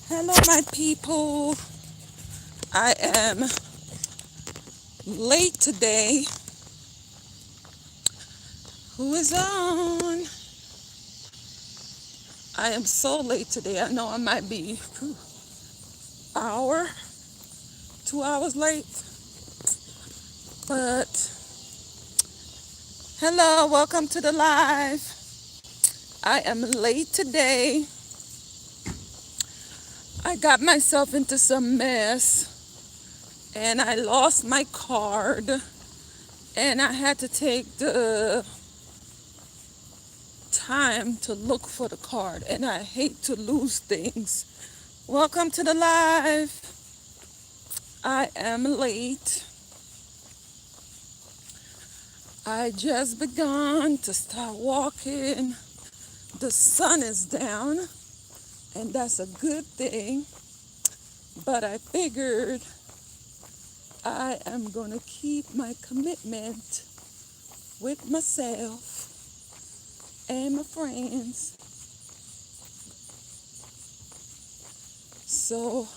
Hello, my people. I am late today. Who is on? I am so late today. I know I might be hour, 2 hours late, but hello, welcome to the live. I am late today. I got myself into some mess and I lost my card and I had to take the time to look for the card and I hate to lose things. Welcome to the live. I am late. I just begun to start walking. The sun is down, and that's a good thing. But I figured I am going to keep my commitment with myself and my friends. So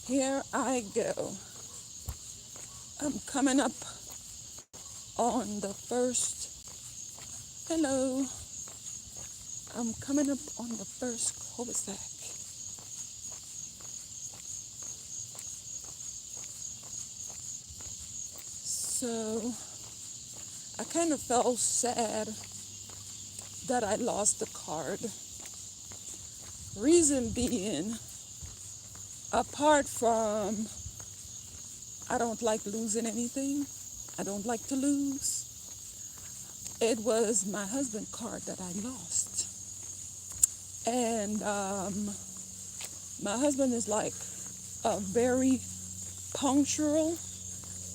here I go. I'm coming up on the first. Hello. I'm coming up on the first cul-de-sac. So I kind of felt sad that I lost the card. Reason being, apart from I don't like losing anything, I don't like to lose, it was my husband's card that I lost. And my husband is like a very punctual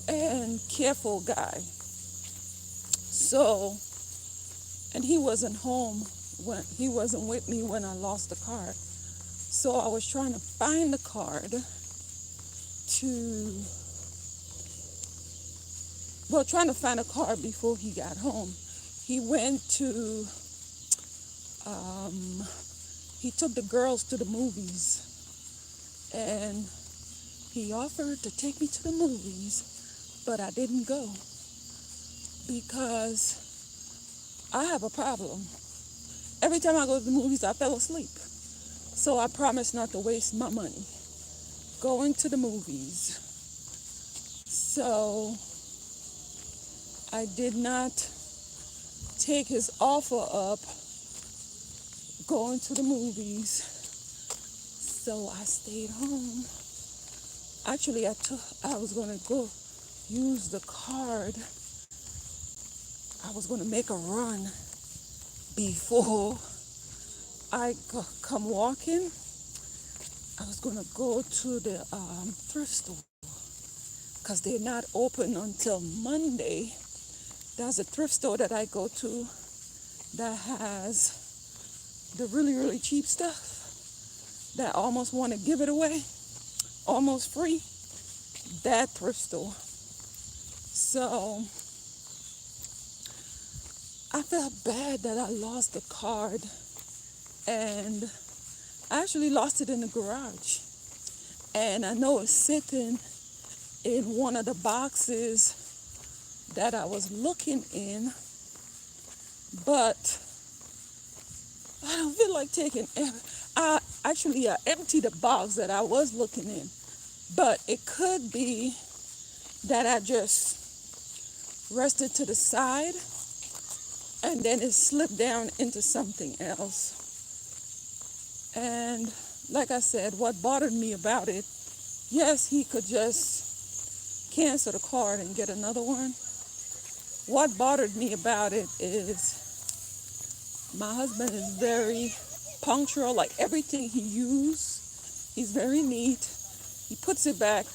and careful guy. So, and he wasn't home when he wasn't with me when I lost the card. So I was trying to find the card to, trying to find a card before he got home. He went to, um, he took the girls to the movies and he offered to take me to the movies, but I didn't go because I have a problem. Every time I go to the movies, I fell asleep. So I promised not to waste my money going to the movies. So I did not take his offer up going to the movies. So I stayed home. Actually, I was going to go use the card. I was going to make a run before I come walking. I was going to go to the thrift store because they're not open until Monday. There's a thrift store that I go to that has the really, really cheap stuff that I almost want to give it away, almost free. That thrift store. So I felt bad that I lost the card, and I actually lost it in the garage. And I know it's sitting in one of the boxes that I was looking in, but I don't feel like taking it. I emptied the box that I was looking in, but it could be that I just rested to the side and then it slipped down into something else. And like I said, what bothered me about it, yes, he could just cancel the card and get another one. What bothered me about it is my husband is very punctual, like everything he uses, he's very neat. He puts it back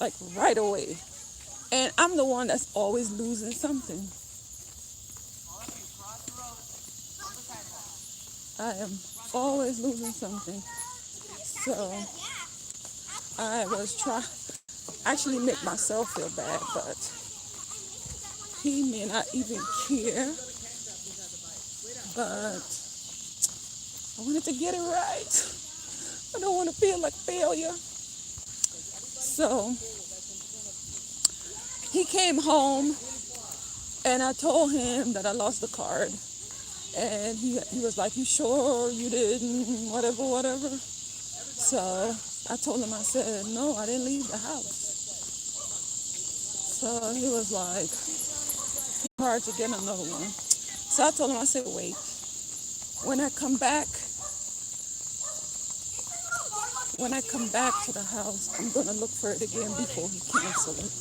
like right away. And I'm the one that's always losing something. I am always losing something. So I was trying, actually make myself feel bad, but he may not even care. But I wanted to get it right. I don't want to feel like failure. So he came home and I told him that I lost the card. And he was like, you sure you didn't, whatever. So I told him, I said, no, I didn't leave the house. So he was like, hard to get another one. So I told him, I said, wait. When I come back to the house, I'm gonna look for it again before he cancels it.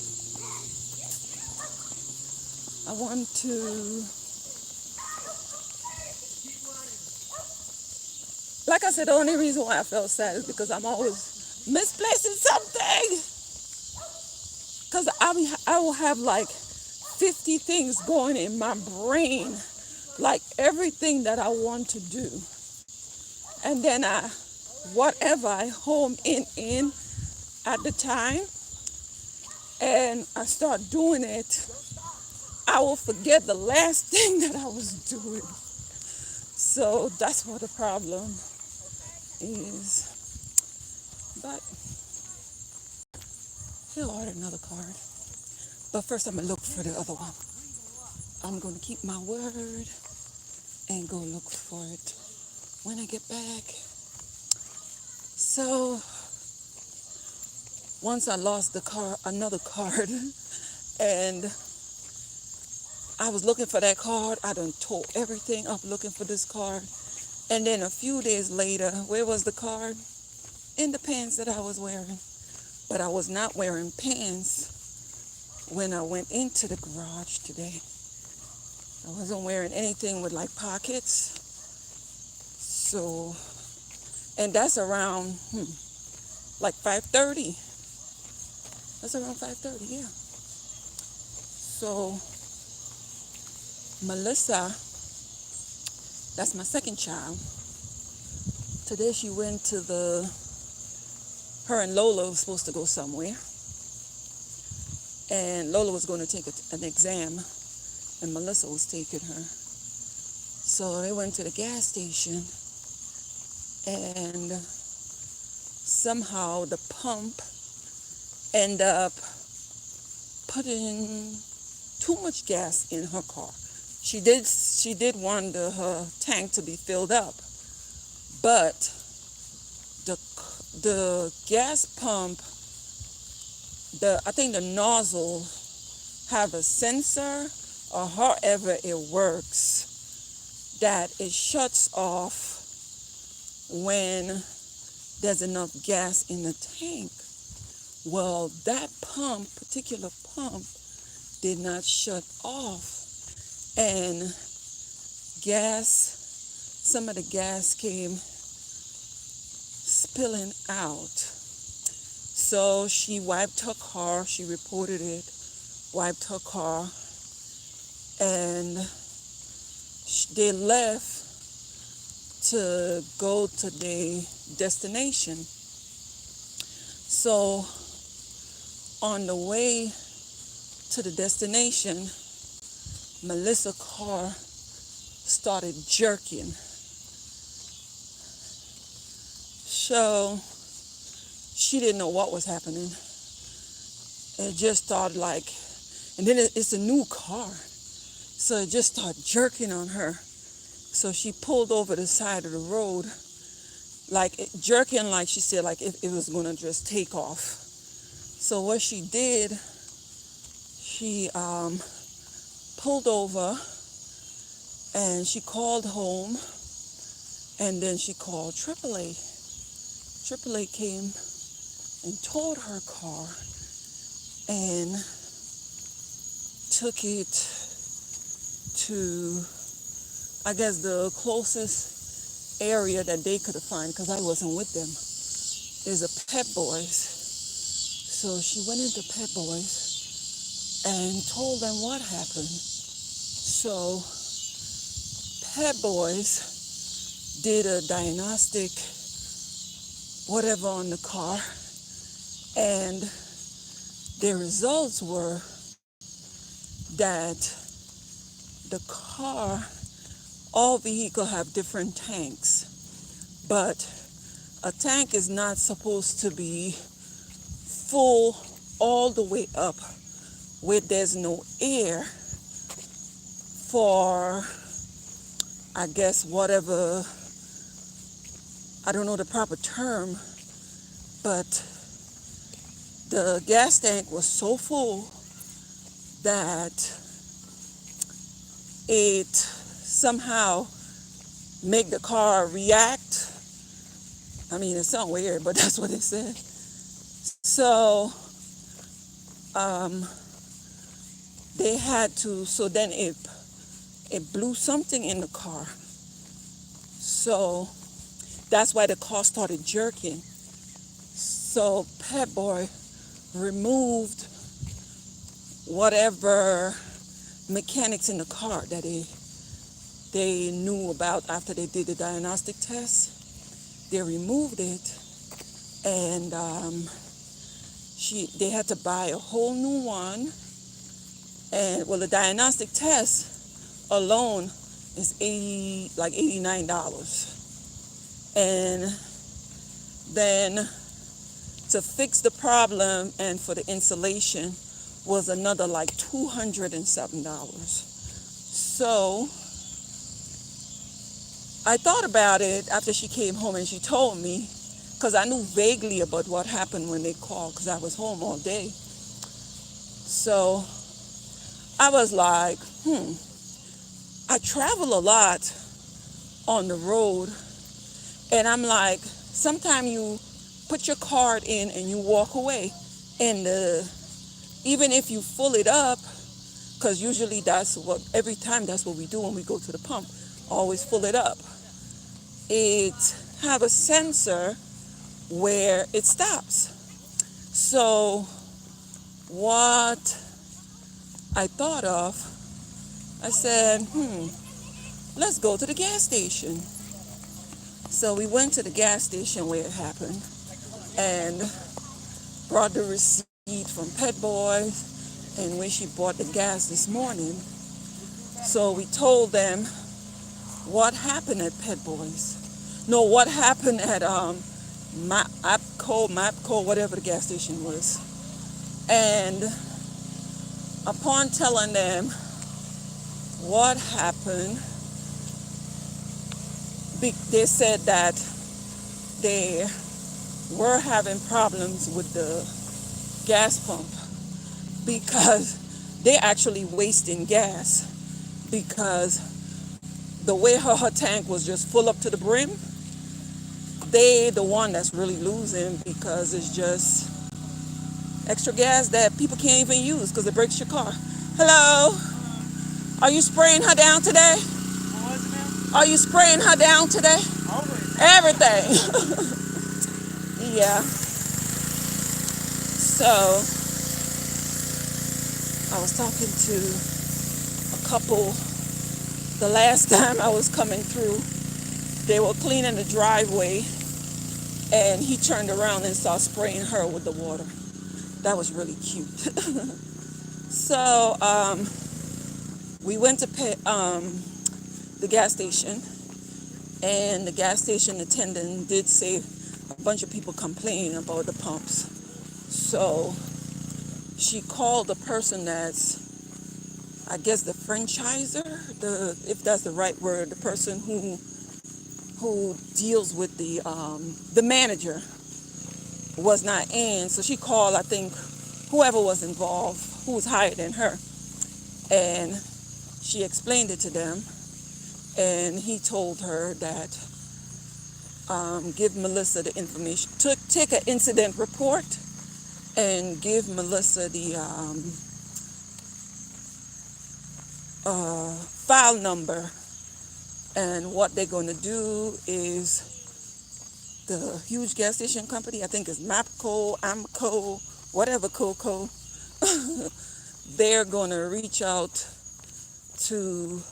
I want to, like I said, the only reason why I felt sad is because I'm always misplacing something. Because I will have like 50 things going in my brain, like everything that I want to do. And then whatever I home in at the time, and I start doing it, I will forget the last thing that I was doing. So that's what the problem is. But he'll order another card. But first I'm gonna look for the other one. I'm gonna keep my word and go look for it when I get back. So once I lost another card, and I was looking for that card, I done tore everything up looking for this card. And then a few days later, where was the card? In the pants that I was wearing. But I was not wearing pants when I went into the garage today. I wasn't wearing anything with like pockets. So, and that's around like 5:30. That's around 5:30, yeah. So Melissa, that's my second child. Today she went to her and Lola was supposed to go somewhere. And Lola was going to take an exam, and Melissa was taking her. So they went to the gas station, and somehow the pump ended up putting too much gas in her car. She did want her tank to be filled up, but the gas pump, I think the nozzle have a sensor, or however it works, that it shuts off when there's enough gas in the tank. Well, that particular pump, did not shut off, and some of the gas came spilling out. So she wiped her car, she reported it, wiped her car, and they left to go to their destination. So on the way to the destination, Melissa's car started jerking. So she didn't know what was happening. It just started and then it's a new car. So it just started jerking on her. So she pulled over the side of the road, jerking, like she said, like if it was gonna just take off. So what she did, she pulled over and she called home, and then she called AAA. AAA came and towed her car and took it to, I guess, the closest area that they could find, because I wasn't with them, is a Pep Boys. So she went into Pep Boys and told them what happened. So Pep Boys did a diagnostic, whatever, on the car, and their results were that the car, all vehicles have different tanks, but A tank is not supposed to be full all the way up where there's no air for, I guess, whatever, I don't know the proper term, but the gas tank was so full that it somehow made the car react. I mean, it sounds weird, but that's what it said. So they had to, so then it blew something in the car. So that's why the car started jerking. So Pep Boy removed whatever mechanics in the car that they knew about after they did the diagnostic test. They removed it, and they had to buy a whole new one. And well, the diagnostic test alone is $89. And then to fix the problem and for the insulation was another like $207. So I thought about it after she came home and she told me, because I knew vaguely about what happened when they called, because I was home all day. So I was like, I travel a lot on the road, and I'm like, sometimes you put your card in and you walk away, and even if you fill it up, because usually every time that's what we do when we go to the pump, always fill it up. It have a sensor where it stops. So what I thought of, I said, let's go to the gas station. So we went to the gas station where it happened and brought the receipt from Pet Boys and where she bought the gas this morning. So we told them what happened at Pet Boys. No, what happened at Mapco, whatever the gas station was. And upon telling them what happened, they said that they were having problems with the gas pump because they're actually wasting gas, because the way her tank was just full up to the brim, they the one that's really losing, because it's just extra gas that people can't even use because it breaks your car. Hello? Are you spraying her down today? What was it, ma'am? Are you spraying her down today? Always. Everything. Yeah. So I was talking to a couple the last time I was coming through. They were cleaning the driveway, and he turned around and started spraying her with the water. That was really cute. So we went to the gas station, and the gas station attendant did say a bunch of people complaining about the pumps. So she called the person that's, I guess, the franchiser, if that's the right word, the person who deals with the manager was not in. So she called, I think, whoever was involved, who was higher than her. And she explained it to them. And he told her that give Melissa the information, take an incident report and give Melissa the file number. And what they're going to do is the huge gas station company, I think it's Mapco, Amco, whatever Coco, they're going to reach out to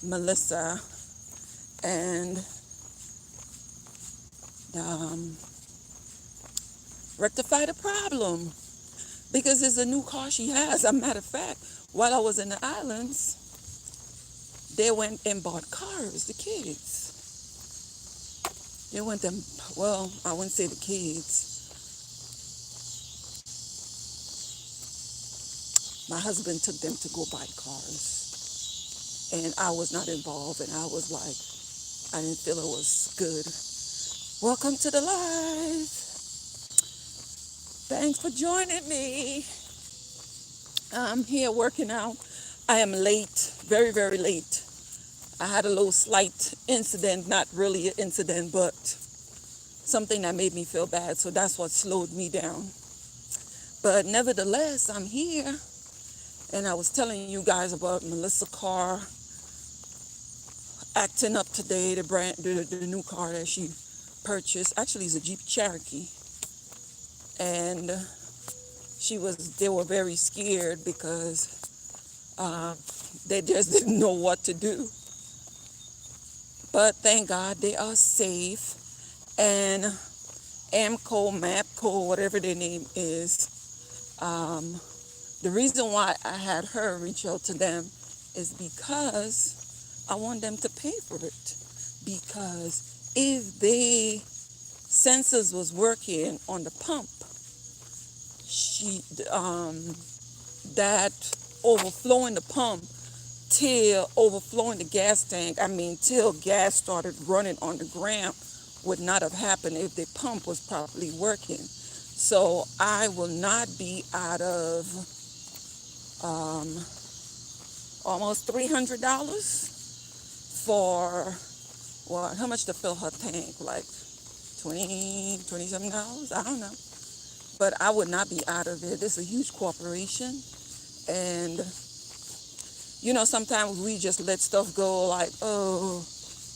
Melissa and rectify the problem, because it's a new car she has. As a matter of fact, while I was in the islands, they went and bought cars, the kids. They went them, well, I wouldn't say the kids. My husband took them to go buy cars. And I was not involved, and I was like, I didn't feel it was good. Welcome to the live. Thanks for joining me. I'm here working out. I am late, very, very late. I had a little slight incident, not really an incident, but something that made me feel bad. So that's what slowed me down. But nevertheless, I'm here. And I was telling you guys about Melissa Carr acting up today, the new car that she purchased. Actually, it's a Jeep Cherokee. And they were very scared because they just didn't know what to do. But thank God they are safe. And MAPCO, whatever their name is, the reason why I had her reach out to them is because I want them to pay for it. Because if the sensors was working on the pump, that overflowing the pump till overflowing the gas tank, till gas started running on the ground, would not have happened if the pump was properly working. So I will not be out of almost $300 for how much to fill her tank? Like 20 something dollars? I don't know. But I would not be out of it. This is a huge corporation. And, sometimes we just let stuff go like, oh,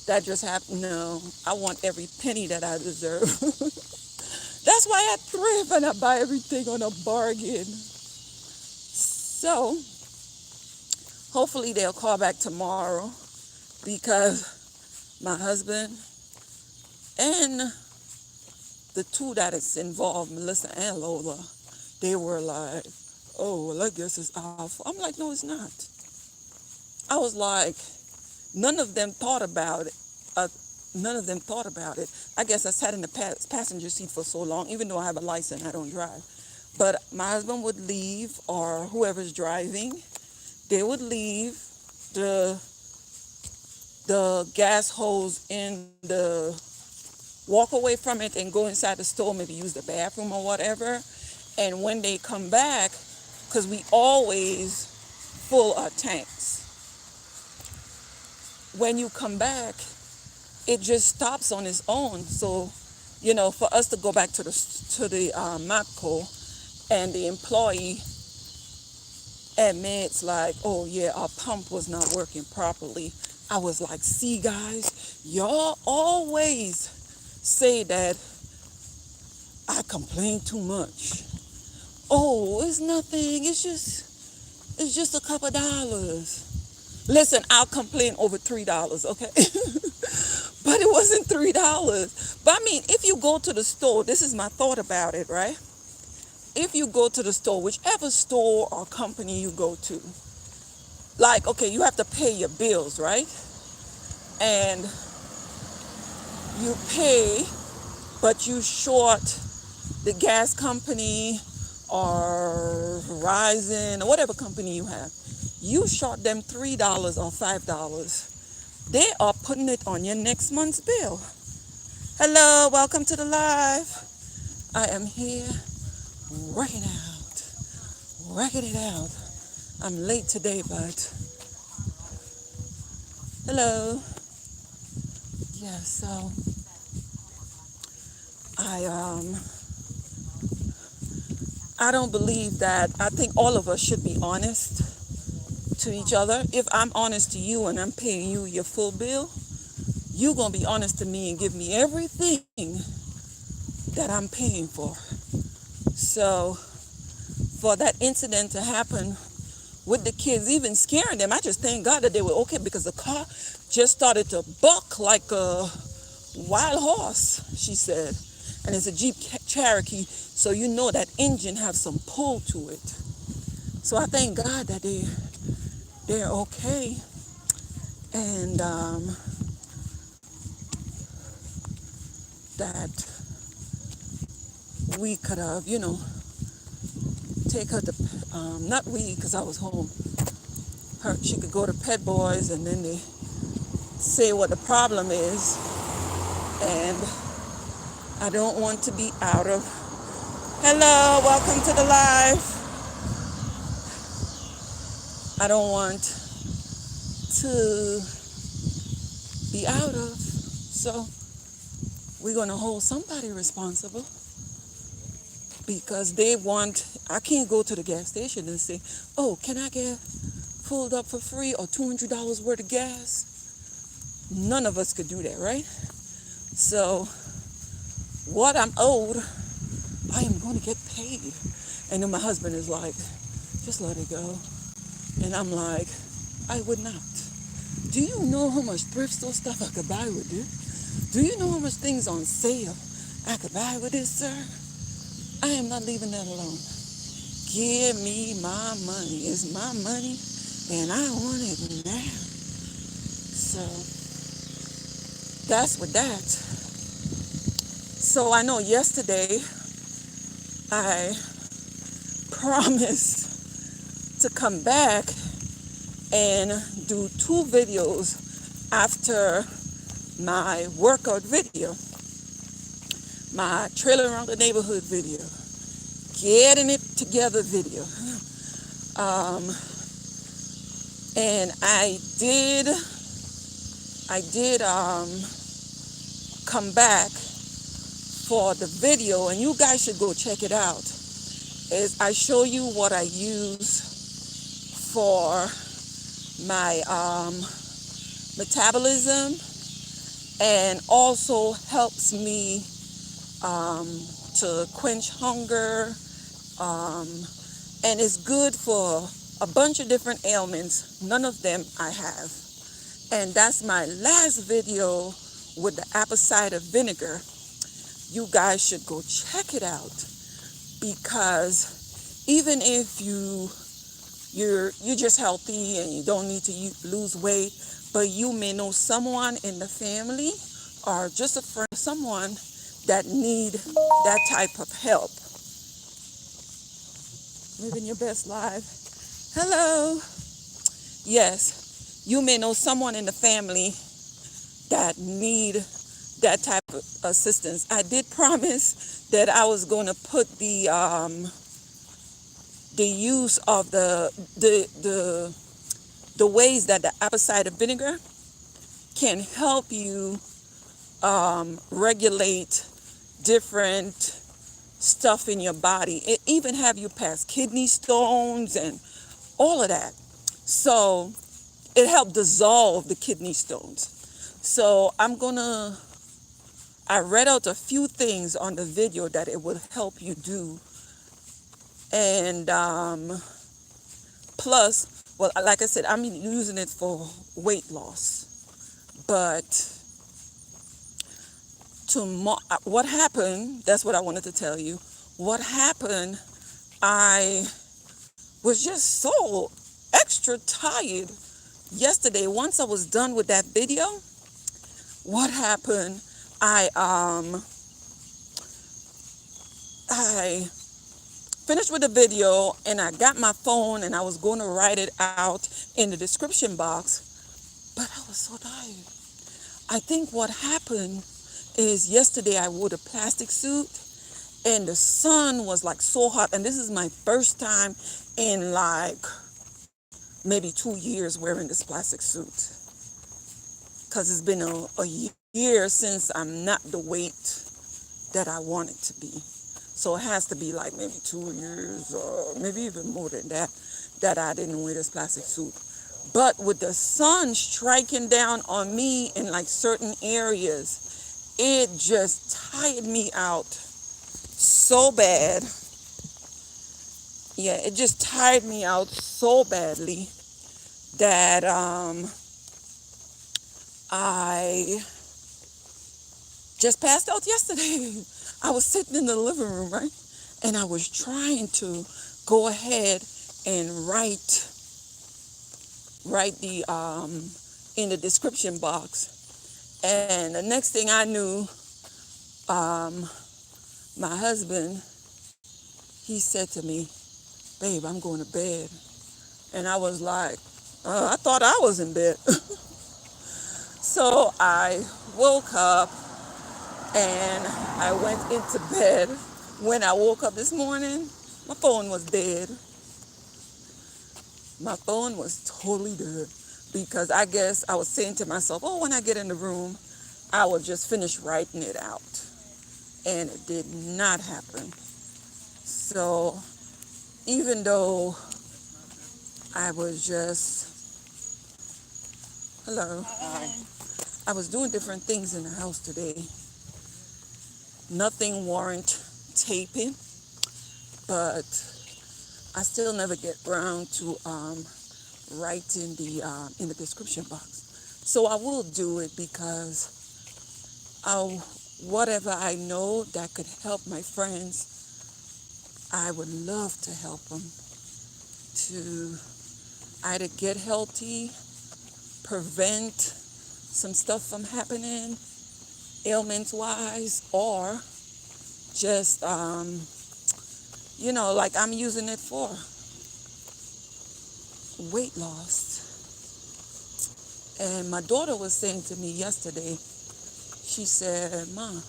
that just happened. No, I want every penny that I deserve. That's why I thrift and I buy everything on a bargain. So, hopefully they'll call back tomorrow because my husband and the two that is involved, Melissa and Lola, they were like, oh, well, I guess it's awful. I'm like, no, it's not. I was like, none of them thought about it. I guess I sat in the passenger seat for so long, even though I have a license, I don't drive. But my husband would leave, or whoever's driving, they would leave the gas hose in walk away from it and go inside the store, maybe use the bathroom or whatever. And when they come back, because we always full our tanks, when you come back, it just stops on its own. So, for us to go back to the MAPCO and the employee admits like, oh yeah, our pump was not working properly. I was like, see guys, y'all always say that I complain too much. Oh, it's nothing. It's just a couple dollars. Listen, I'll complain over $3, okay? But it wasn't $3. But if you go to the store, this is my thought about it, right? If you go to the store, whichever store or company you go to, like, okay, you have to pay your bills, right? And you pay, but you short the gas company or Verizon or whatever company you have. You short them $3 or $5. They are putting it on your next month's bill. Hello, welcome to the live. I am here working it out. I'm late today, but hello. Yeah, so I don't believe that. I think all of us should be honest to each other. If I'm honest to you and I'm paying you your full bill, you're going to be honest to me and give me everything that I'm paying for. So for that incident to happen with the kids, even scaring them, I just thank God that they were okay, because the car just started to buck like a wild horse, she said. And it's a Jeep Cherokee, so that engine has some pull to it. So I thank God that they're okay. And that we could have, take her to, not we, because I was home. She could go to Pet Boys, and then they say what the problem is. And I don't want to be out of. Hello, welcome to the live. I don't want to be out of. So we're going to hold somebody responsible, because I can't go to the gas station and say, oh, can I get filled up for free or $200 worth of gas? None of us could do that, right? So what I'm owed, I am going to get paid. And then my husband is like, just let it go. And I'm like, I would not. Do you know how much thrift store stuff I could buy with this? Do you know how much things on sale I could buy with this, sir? I am not leaving that alone. Give me my money. It's my money, and I want it now. So that's with that. So I know yesterday I promised to come back and do 2 videos after my workout video, my trailer around the neighborhood video, getting it together video. And I did come back for the video, and you guys should go check it out. I show you what I use for my metabolism, and also helps me to quench hunger, and it's good for a bunch of different ailments. None of them I have. And that's my last video with the apple cider vinegar. You guys should go check it out, because even if you're just healthy and you don't need to lose weight, but you may know someone in the family or just a friend, someone that need that type of help. Living your best life. Hello. Yes, you may know someone in the family that need that type of assistance. I did promise that I was going to put the use of the ways that the apple cider vinegar can help you regulate different stuff in your body. It even have you past kidney stones and all of that. So it helped dissolve the kidney stones. So I read out a few things on the video that it would help you do. And plus, well, like I said, I'm using it for weight loss. But what happened, that's what I wanted to tell you. What happened, I was just so extra tired yesterday. Once I was done with that video, what happened, I finished with the video, and I got my phone and I was going to write it out in the description box, but I was so tired. I think what happened is yesterday I wore the plastic suit, and the sun was like so hot, and this is my first time in like maybe 2 years wearing this plastic suit, because it's been a year since I'm not the weight that I want it to be. So it has to be like maybe 2 years or maybe even more than that I didn't wear this plastic suit. But with the sun striking down on me in like certain areas, it just tired me out so bad. Yeah, it just tired me out so badly that I just passed out yesterday. I was sitting in the living room, right? And I was trying to go ahead and write the in the description box. And the next thing I knew, my husband, he said to me, babe, I'm going to bed. And I was like, I thought I was in bed. So I woke up and I went into bed. When I woke up this morning, my phone was dead. My phone was totally dead because I guess I was saying to myself, oh, when I get in the room, I will just finish writing it out. And it did not happen. So even though I was just, hello, hi. I was doing different things in the house today. Nothing warrant taping, but I still never get around to write in the description box. So I will do it because whatever I know that could help my friends, I would love to help them to either get healthy, prevent some stuff from happening, ailments-wise, or just, like I'm using it for weight loss. And my daughter was saying to me yesterday, she said, Ma,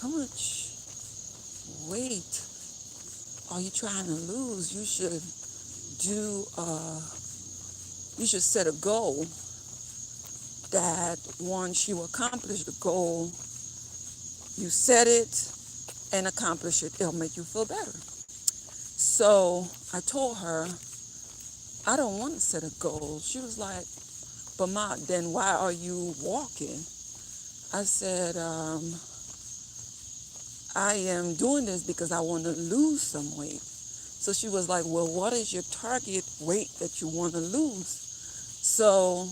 how much weight are you trying to lose? You should set a goal that once you accomplish the goal, you set it and accomplish it. It'll make you feel better. So I told her, I don't want to set a goal. She was like, but Ma, then why are you walking? I said, I am doing this because I want to lose some weight. So she was like, well, what is your target weight that you want to lose? So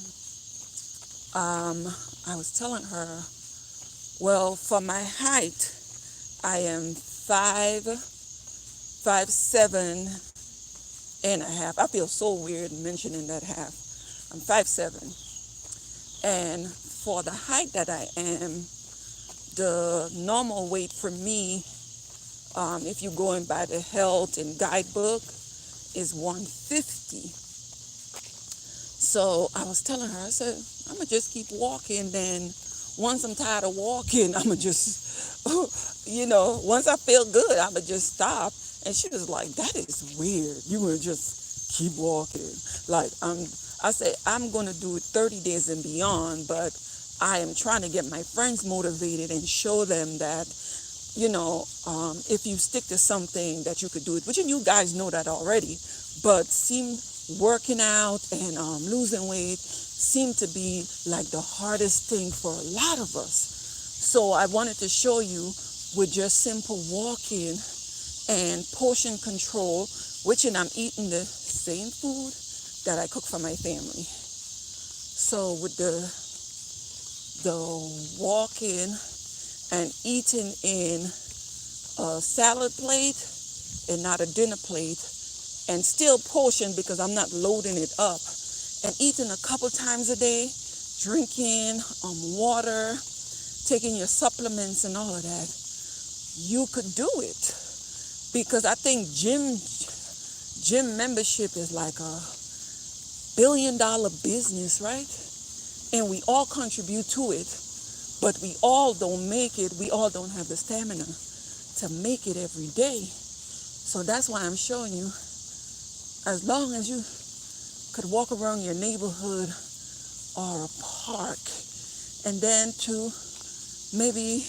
I was telling her, well, for my height, I am 5'7.5". I feel so weird mentioning that half. I'm 5'7". And for the height that I am, the normal weight for me, if you're going by the health and guidebook, is 150. So I was telling her, I said, I'm going to just keep walking. Then once I'm tired of walking, I'm going to just, once I feel good, I'm going to just stop. And she was like, that is weird. You will just keep walking. Like, I say, I'm going to do it 30 days and beyond, but I am trying to get my friends motivated and show them that, if you stick to something that you could do it, which you guys know that already, but working out and losing weight seem to be like the hardest thing for a lot of us. So I wanted to show you with just simple walking and portion control, which I'm eating the same food that I cook for my family. So with the walking and eating in a salad plate and not a dinner plate, and still portion because I'm not loading it up, and eating a couple times a day, drinking water, taking your supplements and all of that, you could do it. Because I think gym membership is like a $1 billion business, right? And we all contribute to it, but we all don't make it. We all don't have the stamina to make it every day. So that's why I'm showing you, as long as you could walk around your neighborhood or a park, and then to maybe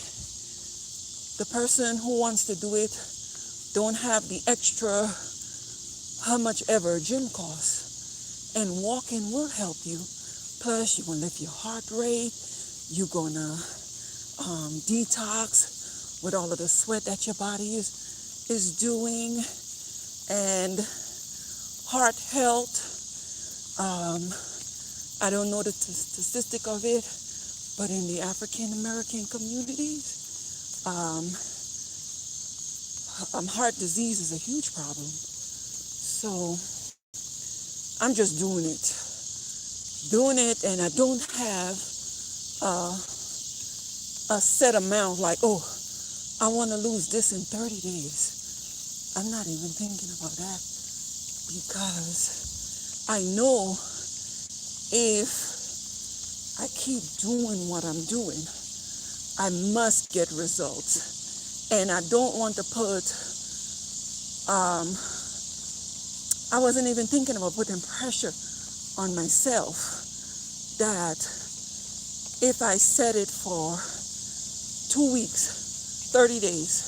the person who wants to do it don't have the extra how much ever a gym costs, and walking will help you. Plus you're gonna lift your heart rate, you're gonna detox with all of the sweat that your body is doing, and heart health. I don't know the statistic of it, but in the African American communities, heart disease is a huge problem. So I'm just doing it, and I don't have a a set amount, like, oh, I want to lose this in 30 days. I'm not even thinking about that because I know if I keep doing what I'm doing, I must get results. And I don't want to put, I wasn't even thinking about putting pressure on myself that if I set it for 2 weeks, 30 days,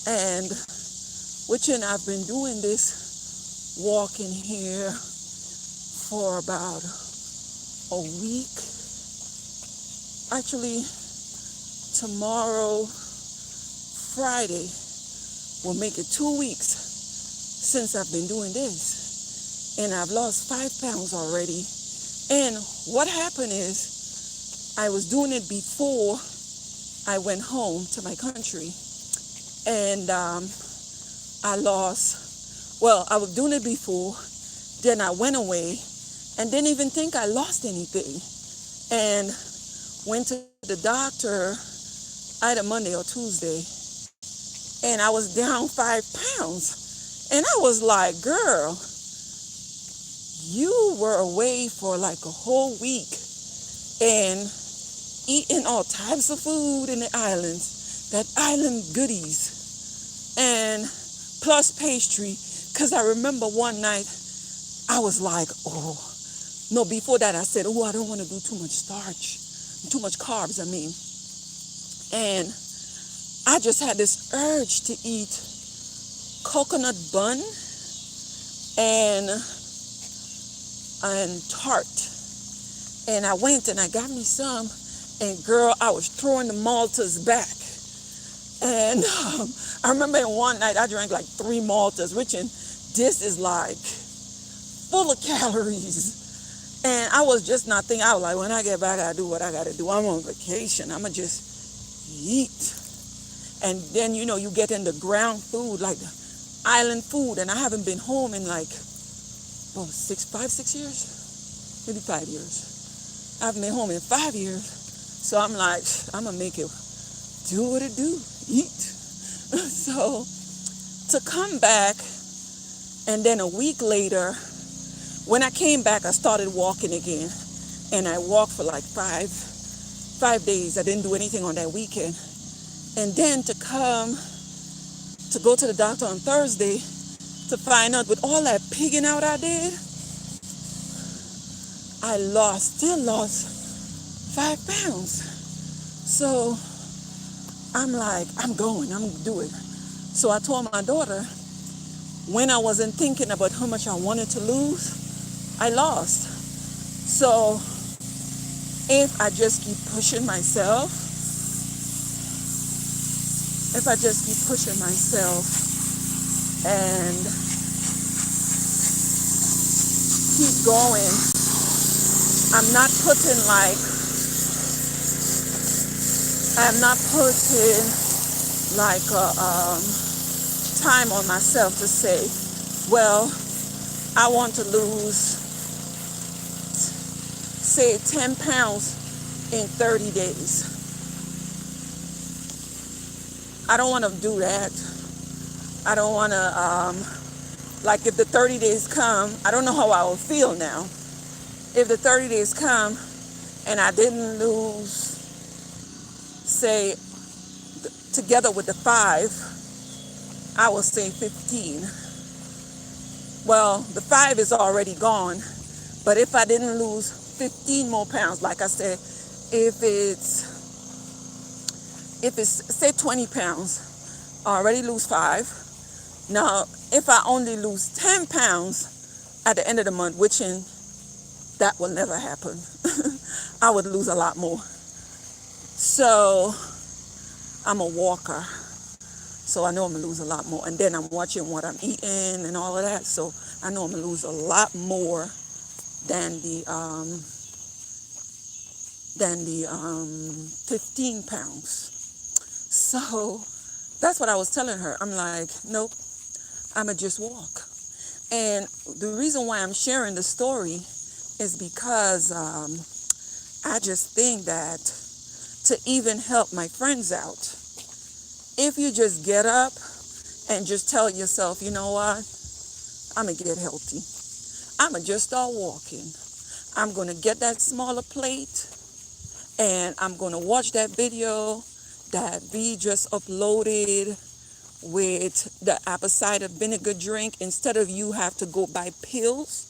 and I've been doing this walking here for about a week. Actually, tomorrow, Friday, will make it 2 weeks since I've been doing this. And I've lost 5 pounds already. And what happened is I was doing it before I went home to my country. And I was doing it before, then I went away and didn't even think I lost anything. And went to the doctor either Monday or Tuesday, and I was down 5 pounds. And I was like, girl, you were away for like a whole week and eating all types of food in the islands, that island goodies, and plus pastry. Because I remember one night I was like, oh, no, before that I said, oh, I don't want to do too much starch, too much carbs, I mean. And I just had this urge to eat coconut bun and tart. And I went and I got me some, and girl, I was throwing the Maltas back. And I remember one night I drank like 3 Maltas, which this is like full of calories. And I was just not thinking, I was like, when I get back, I do what I got to do. I'm on vacation. I'm going to just eat. And then, you know, you get into ground food, like island food. And I haven't been home in like, 6 years? Maybe 5 years. I haven't been home in 5 years. So I'm like, I'm going to make it do what it do, eat. So to come back, and then a week later, when I came back, I started walking again. And I walked for like five days. I didn't do anything on that weekend. And then to go to the doctor on Thursday to find out with all that pigging out I did, I still lost 5 pounds. So I'm like, I'm going to do it. So I told my daughter, when I wasn't thinking about how much I wanted to lose, I lost. So if I just keep pushing myself, and keep going, I'm not putting time on myself to say, well, I want to lose, say, 10 pounds in 30 days. I don't want to do that. I don't want to, like if the 30 days come, I don't know how I will feel now. If the 30 days come and I didn't lose, say, together with the 5, I will say 15. Well, the 5 is already gone, but if I didn't lose 15 more pounds, like I said, if it's say 20 pounds, I already lose 5. Now, if I only lose 10 pounds at the end of the month, that will never happen. I would lose a lot more. So I'm a walker. So I know I'm going to lose a lot more. And then I'm watching what I'm eating and all of that. So I know I'm going to lose a lot more than the 15 pounds. So that's what I was telling her. I'm like, nope, I'm going to just walk. And the reason why I'm sharing the story is because I just think that to even help my friends out. If you just get up and just tell yourself, you know what, I'm going to get healthy. I'm going to just start walking. I'm going to get that smaller plate and I'm going to watch that video that V just uploaded with the apple cider vinegar drink. Instead of you have to go buy pills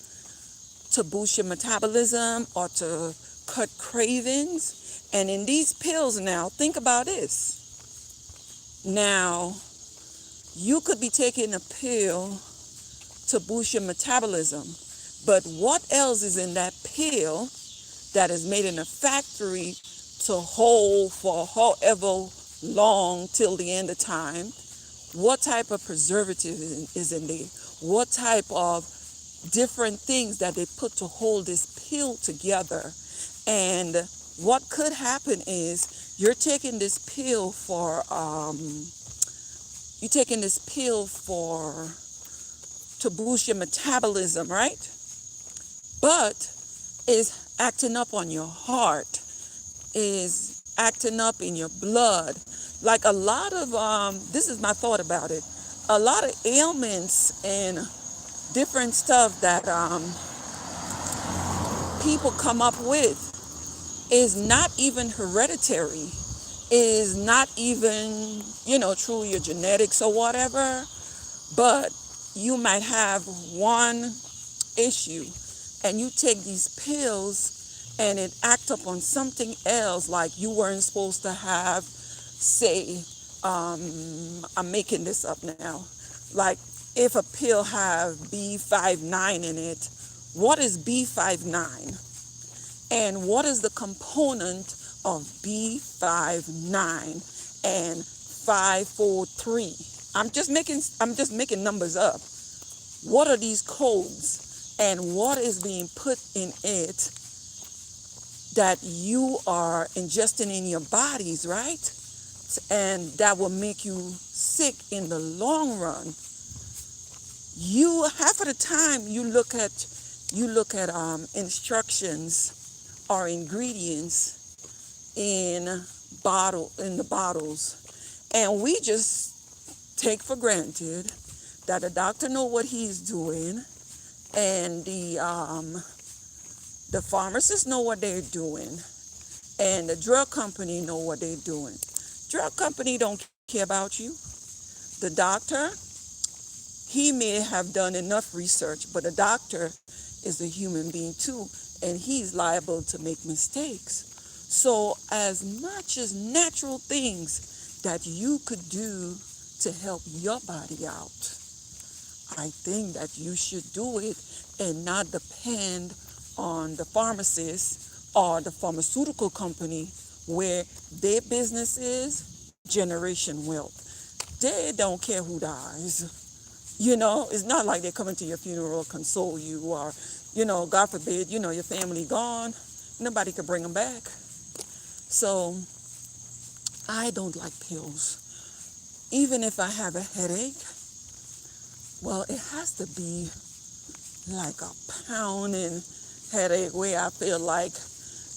to boost your metabolism or to cut cravings. And in these pills now, think about this. Now, you could be taking a pill to boost your metabolism, but what else is in that pill that is made in a factory to hold for however long till the end of time? What type of preservative is in there? What type of different things that they put to hold this pill together? And what could happen is you're taking this pill for to boost your metabolism, right? But is acting up on your heart, is acting up in your blood. Like a lot of, this is my thought about it, a lot of ailments and different stuff that people come up with is not even hereditary, is not even, through your genetics or whatever, but you might have one issue and you take these pills and it act up on something else, like you weren't supposed to have, say, I'm making this up now, like if a pill have B59 in it, what is B59? And what is the component of B59 and 543? I'm just making numbers up. What are these codes and what is being put in it that you are ingesting in your bodies, right? And that will make you sick in the long run. You half of the time you look at instructions or ingredients in the bottles, and we just take for granted that the doctor know what he's doing, and the pharmacists know what they're doing, and the drug company know what they're doing. Drug company don't care about you. The doctor, he may have done enough research, but a doctor is a human being too, and he's liable to make mistakes. So as much as natural things that you could do to help your body out, I think that you should do it and not depend on the pharmacist or the pharmaceutical company where their business is generation wealth. They don't care who dies. It's not like they're coming to your funeral, console you, or, God forbid, your family gone. Nobody could bring them back. So I don't like pills. Even if I have a headache, well, it has to be like a pounding headache where I feel like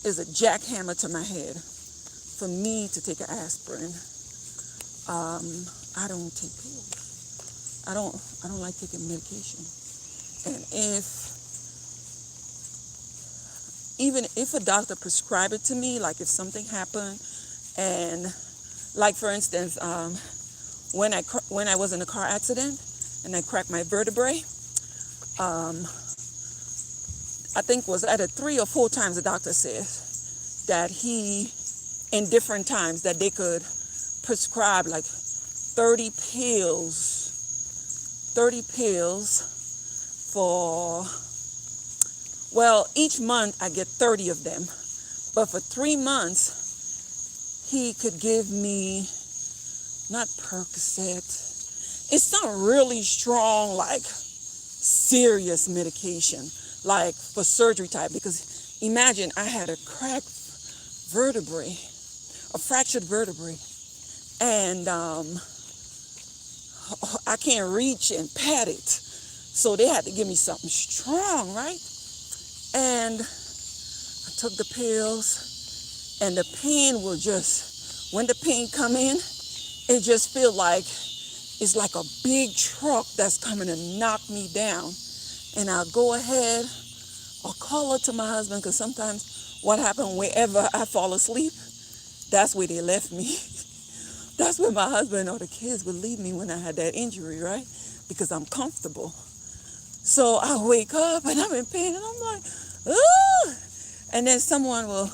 there's a jackhammer to my head for me to take an aspirin. I don't take pills. I don't like taking medication. And even if a doctor prescribed it to me, like if something happened, and like for instance, when I was in a car accident and I cracked my vertebrae, I think was either 3 or 4 times the doctor said that in different times that they could prescribe like 30 pills for, well, each month I get 30 of them, but for 3 months he could give me, not Percocet, it's not really strong, like serious medication, like for surgery type, because imagine I had a cracked vertebrae, a fractured vertebrae, and I can't reach and pat it. So they had to give me something strong, right? And I took the pills, And the pain will just, when the pain come in, it just feel like it's like a big truck that's coming to knock me down. And I'll go ahead or call her to my husband, because sometimes what happened, wherever I fall asleep, that's where they left me. That's where my husband or the kids would leave me when I had that injury, right? Because I'm comfortable. So I wake up and I'm in pain and I'm like, ah! And then someone will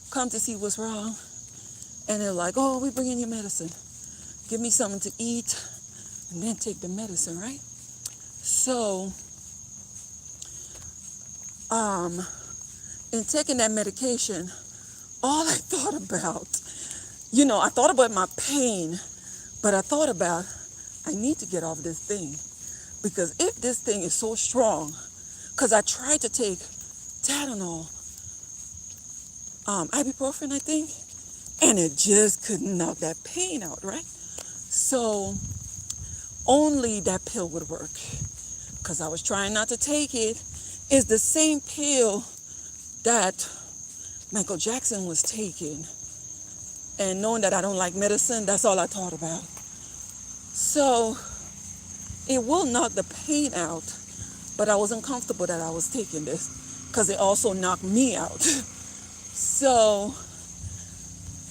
come to see what's wrong. And they're like, oh, we bring in your medicine. Give me something to eat and then take the medicine, right? So, in taking that medication, all I thought about, I thought about my pain, but I thought about, I need to get off this thing. Because if this thing is so strong, because I tried to take Tylenol, ibuprofen, I think, and it just couldn't knock that pain out, right? So only that pill would work, because I was trying not to take it. It's the same pill that Michael Jackson was taking. And knowing that I don't like medicine, that's all I thought about. So it will knock the pain out, but I wasn't comfortable that I was taking this, because it also knocked me out. So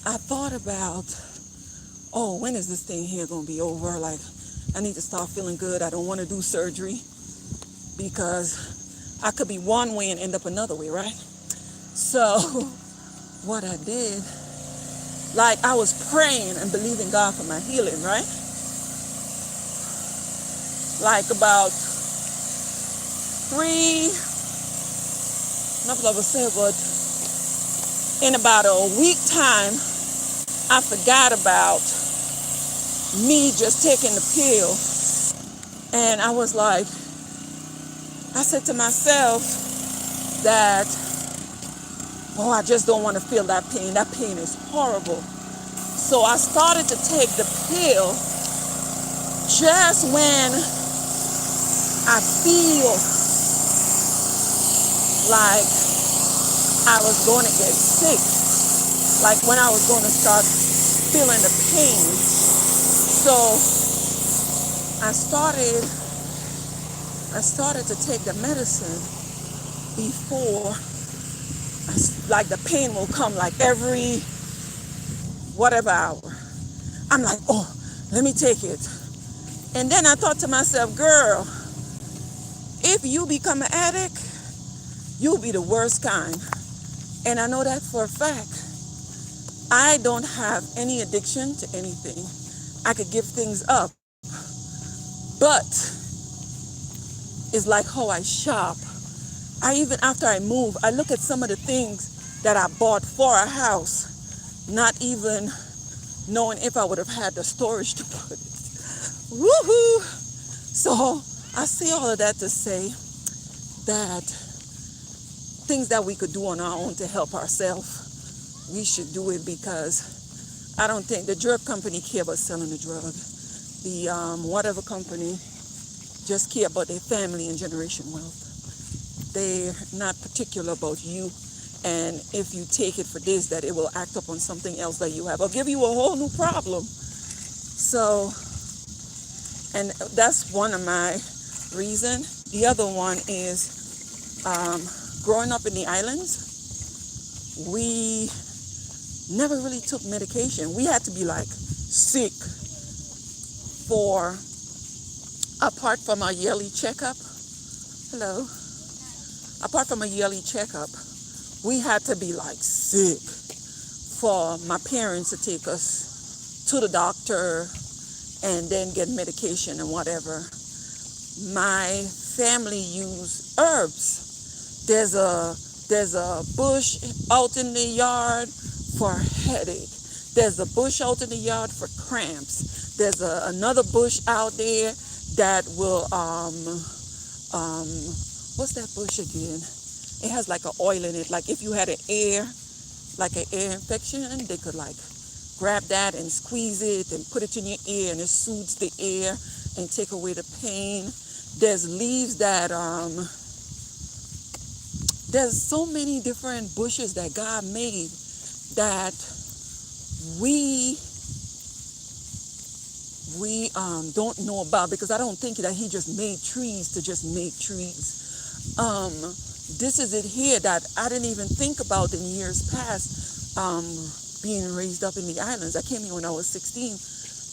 I thought about, oh, when is this thing here going to be over? Like, I need to start feeling good. I don't want to do surgery, because I could be one way and end up another way, right? So what I did, like, I was praying and believing God for my healing, right? Like about in about a week time, I forgot about me just taking the pill. And I was like, I said to myself that, oh, I just don't want to feel that pain. That pain is horrible. So I started to take the pill just when I feel like I was going to get sick, like when I was going to start feeling the pain. So I started to take the medicine before, like, the pain will come like every whatever hour. I'm like, oh, let me take it. And then I thought to myself, girl, if you become an addict, you'll be the worst kind. And I know that for a fact. I don't have any addiction to anything. I could give things up. But it's like how I shop. Even after I move, I look at some of the things that I bought for a house, not even knowing if I would have had the storage to put it. Woohoo! So I say all of that to say that things that we could do on our own to help ourselves, we should do it, because I don't think the drug company care about selling the drug. The whatever company just care about their family and generation wealth. They're not particular about you, and if you take it for this, that it will act up on something else that you have, or give you a whole new problem. So, and that's one of my reasons. The other one is growing up in the islands, we never really took medication. We had to be like sick for, apart from our yearly checkup. Hello. Apart from a yearly checkup, we had to be like sick for my parents to take us to the doctor and then get medication and whatever. My family used herbs. There's a bush out in the yard for headache. There's a bush out in the yard for cramps. There's another bush out there that will what's that bush again? It has like an oil in it. Like if you had an air infection, they could like grab that and squeeze it and put it in your ear, and it soothes the air and take away the pain. There's leaves that there's so many different bushes that God made that we don't know about, because I don't think that he just made trees to just make trees. This is it here that I didn't even think about in years past, being raised up in the islands. I came here when I was 16,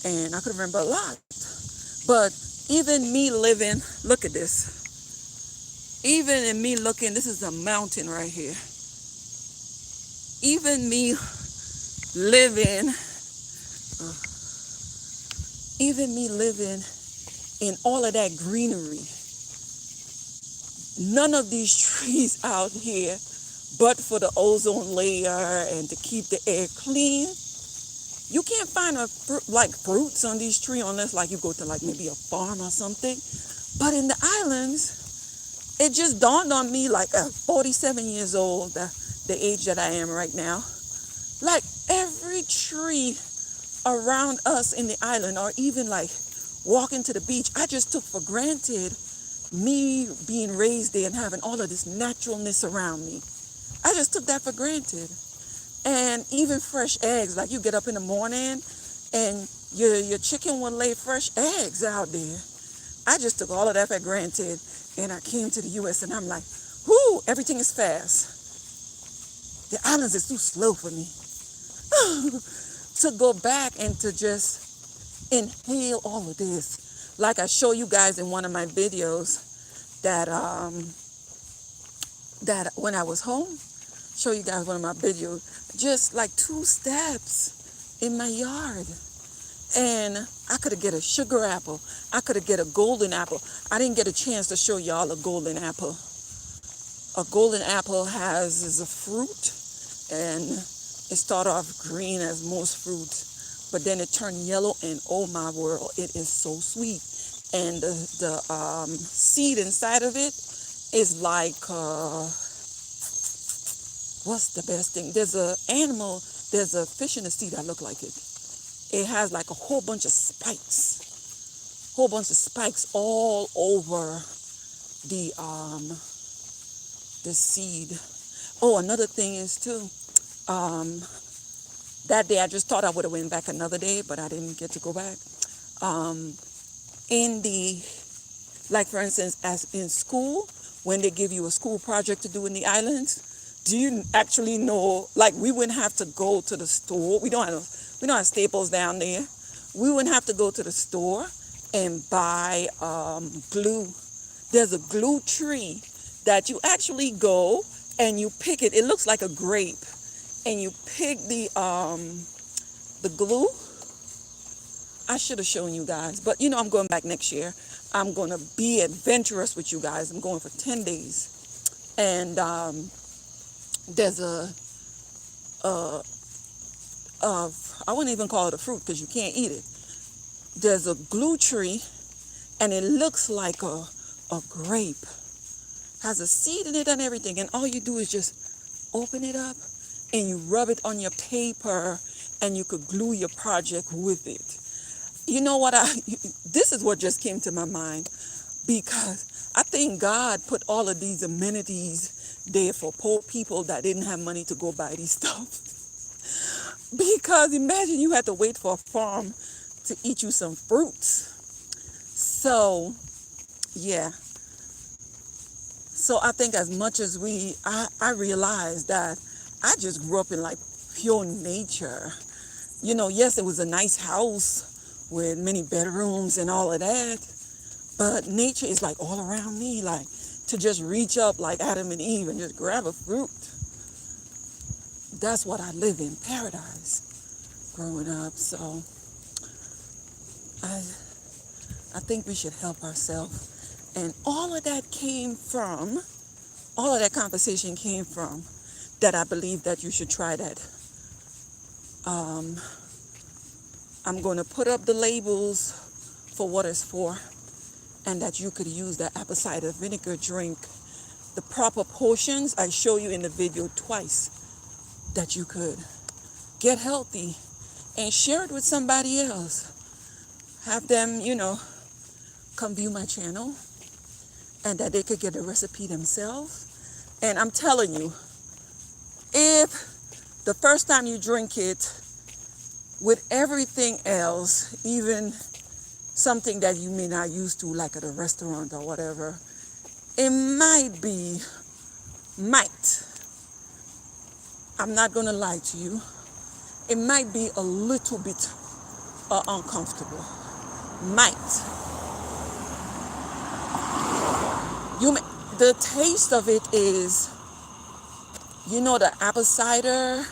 and I could remember a lot. But even me living, look at this. Even in me looking, this is a mountain right here. Even me living, even me living in all of that greenery, none of these trees out here, but for the ozone layer and to keep the air clean, you can't find like fruits on these trees unless like you go to like maybe a farm or something. But in the islands, it just dawned on me, like at 47 years old, the age that I am right now, like every tree around us in the island, or even like walking to the beach, I just took for granted me being raised there and having all of this naturalness around me. I just took that for granted. And even fresh eggs, like you get up in the morning and your chicken will lay fresh eggs out there. I just took all of that for granted, and I came to the U.S. and I'm like, whoo, everything is fast. The islands is too slow for me. To go back and to just inhale all of this. Like I show you guys in one of my videos that when I was home, show you guys one of my videos, just like 2 steps in my yard. And I could have get a sugar apple. I could have get a golden apple. I didn't get a chance to show y'all a golden apple. A golden apple is a fruit, and it started off green as most fruits, but then it turned yellow, and oh my world, it is so sweet. And the seed inside of it is like, what's the best thing? There's a fish in the sea that look like it. It has like a whole bunch of spikes all over the seed. Oh, another thing is too, that day I just thought I would have went back another day, but I didn't get to go back. Like for instance, as in school, when they give you a school project to do in the islands, do you actually know, like we wouldn't have to go to the store. We don't have Staples down there. We wouldn't have to go to the store and buy glue. There's a glue tree that you actually go and you pick it. It looks like a grape, and you pick the glue. I should have shown you guys, but I'm going back next year. I'm going to be adventurous with you guys. I'm going for 10 days. And there's I wouldn't even call it a fruit because you can't eat it. There's a glue tree, and it looks like a grape. Has a seed in it and everything, and all you do is just open it up and you rub it on your paper, and you could glue your project with it. You know what? This is what just came to my mind, because I think God put all of these amenities there for poor people that didn't have money to go buy these stuff. Because imagine you had to wait for a farm to eat you some fruits. So, yeah. So I think as much as I realized that I just grew up in like pure nature. Yes, it was a nice house with many bedrooms and all of that, but nature is like all around me, like to just reach up like Adam and Eve and just grab a fruit. That's what I live in, paradise, growing up. So I think we should help ourselves. And all of that conversation came from that I believe that you should try that. I'm going to put up the labels for what it's for, and that you could use the apple cider vinegar drink, the proper portions. I show you in the video twice that you could get healthy and share it with somebody else. Have them, come view my channel, and that they could get a recipe themselves. And I'm telling you, if the first time you drink it, with everything else, even something that you may not used to, like at a restaurant or whatever, it might, I'm not gonna lie to you, it might be a little bit uncomfortable. Might. You may, the taste of it is, you know, the apple cider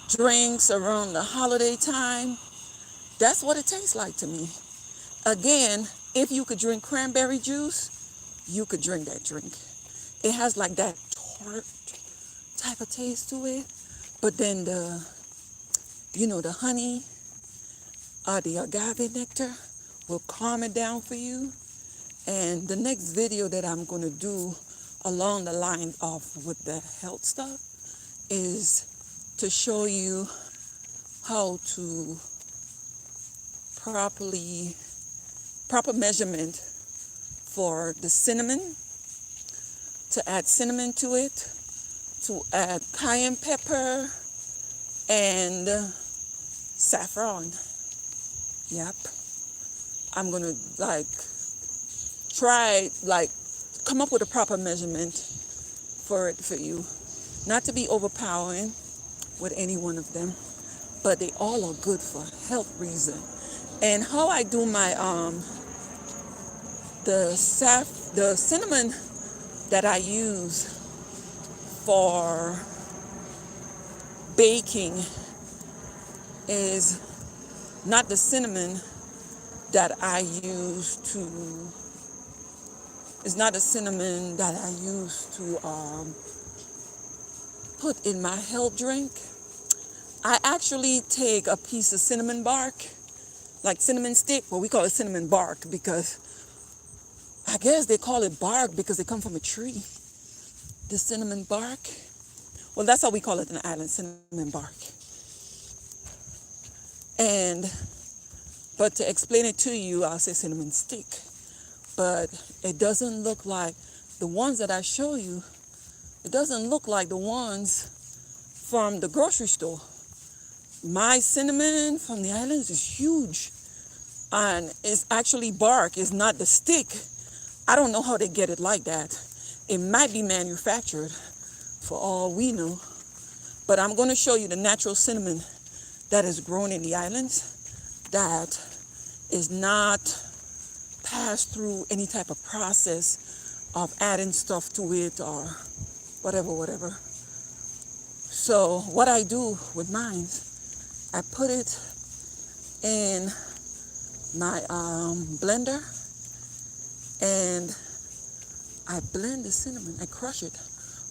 drinks around the holiday time. That's what it tastes like to me. Again, if you could drink cranberry juice, you could drink that drink. It has like that tart type of taste to it. But then the honey or the agave nectar will calm it down for you. And the next video that I'm going to do along the lines of with the health stuff is to show you how to proper measurement for the cinnamon, to add cinnamon to it, to add cayenne pepper and saffron. Yep. I'm gonna come up with a proper measurement for you. Not to be overpowering with any one of them, but they all are good for health reason. And how I do my the cinnamon that I use for baking is not the cinnamon that I use to put in my health drink. I actually take a piece of cinnamon bark, like cinnamon stick. Well, we call it cinnamon bark because I guess they call it bark because they come from a tree. The cinnamon bark. Well, that's how we call it in the island, cinnamon bark. But to explain it to you, I'll say cinnamon stick. But it doesn't look like the ones that I show you. It doesn't look like the ones from the grocery store. My cinnamon from the islands is huge. And it's actually bark, it's not the stick. I don't know how they get it like that. It might be manufactured for all we know. But I'm going to show you the natural cinnamon that is grown in the islands that is not passed through any type of process of adding stuff to it or whatever. So what I do with mine, I put it in my blender and I blend the cinnamon, I crush it.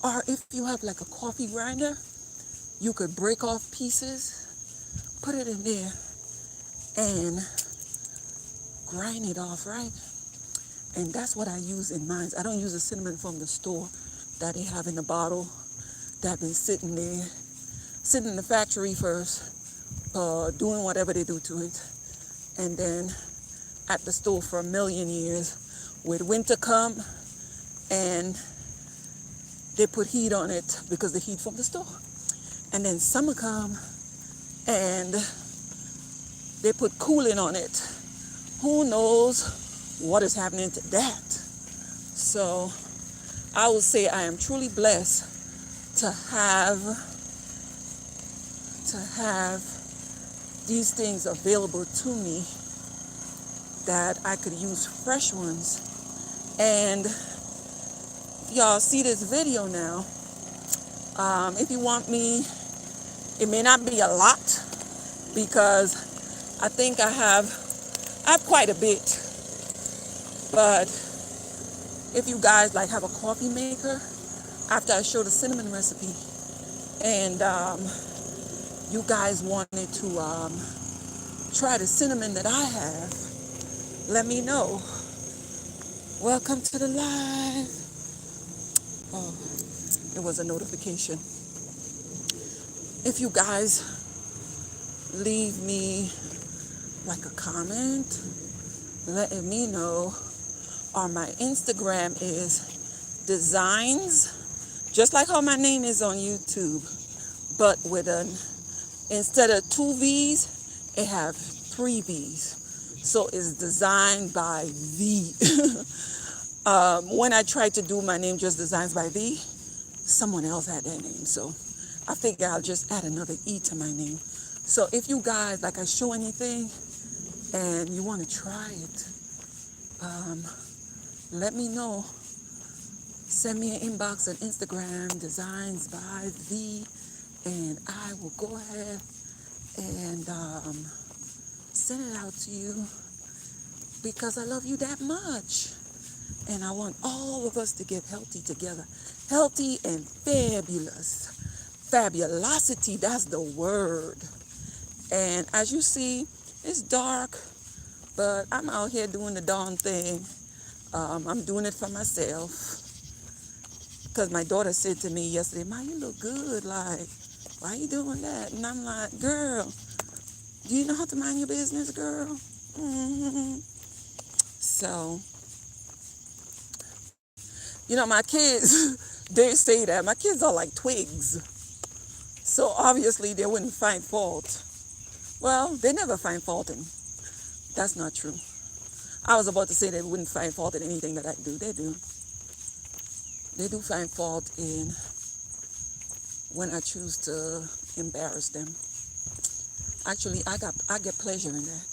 Or if you have like a coffee grinder, you could break off pieces, put it in there and grind it off, right? And that's what I use in mine. I don't use the cinnamon from the store that they have in the bottle that been sitting there, sitting in the factory first, doing whatever they do to it. And then at the store for a million years, with winter come and they put heat on it because the heat from the store. And then summer come and they put cooling on it. Who knows what is happening to that? So I would say I am truly blessed to have these things available to me that I could use fresh ones. And y'all see this video now. If you want me, it may not be a lot because I think I have quite a bit. But if you guys have a coffee maker, after I show the cinnamon recipe, and you guys wanted to try the cinnamon that I have, let me know. Welcome to the live. Oh, it was a notification. If you guys leave me a comment, letting me know, or my Instagram is designs, just like how my name is on YouTube, but with instead of two V's, it have three V's. So it's designed by V. When I tried to do my name just Designs by V, someone else had that name. So I figure I'll just add another E to my name. So if you guys, like I show anything and you want to try it, let me know. Send me an inbox on Instagram, Designs by V, and I will go ahead and send it out to you because I love you that much. And I want all of us to get healthy together. Healthy and fabulous. Fabulosity, that's the word. And as you see, it's dark, but I'm out here doing the darn thing. I'm doing it for myself. Because my daughter said to me yesterday, "Ma, you look good. Like, why you doing that?" And I'm like, "Girl, do you know how to mind your business, girl?" So, my kids, they say that. My kids are like twigs. So obviously they wouldn't find fault. Well, they never find fault in. That's not true. I was about to say they wouldn't find fault in anything that I do. They do. They do find fault in when I choose to embarrass them. Actually, I get pleasure in that.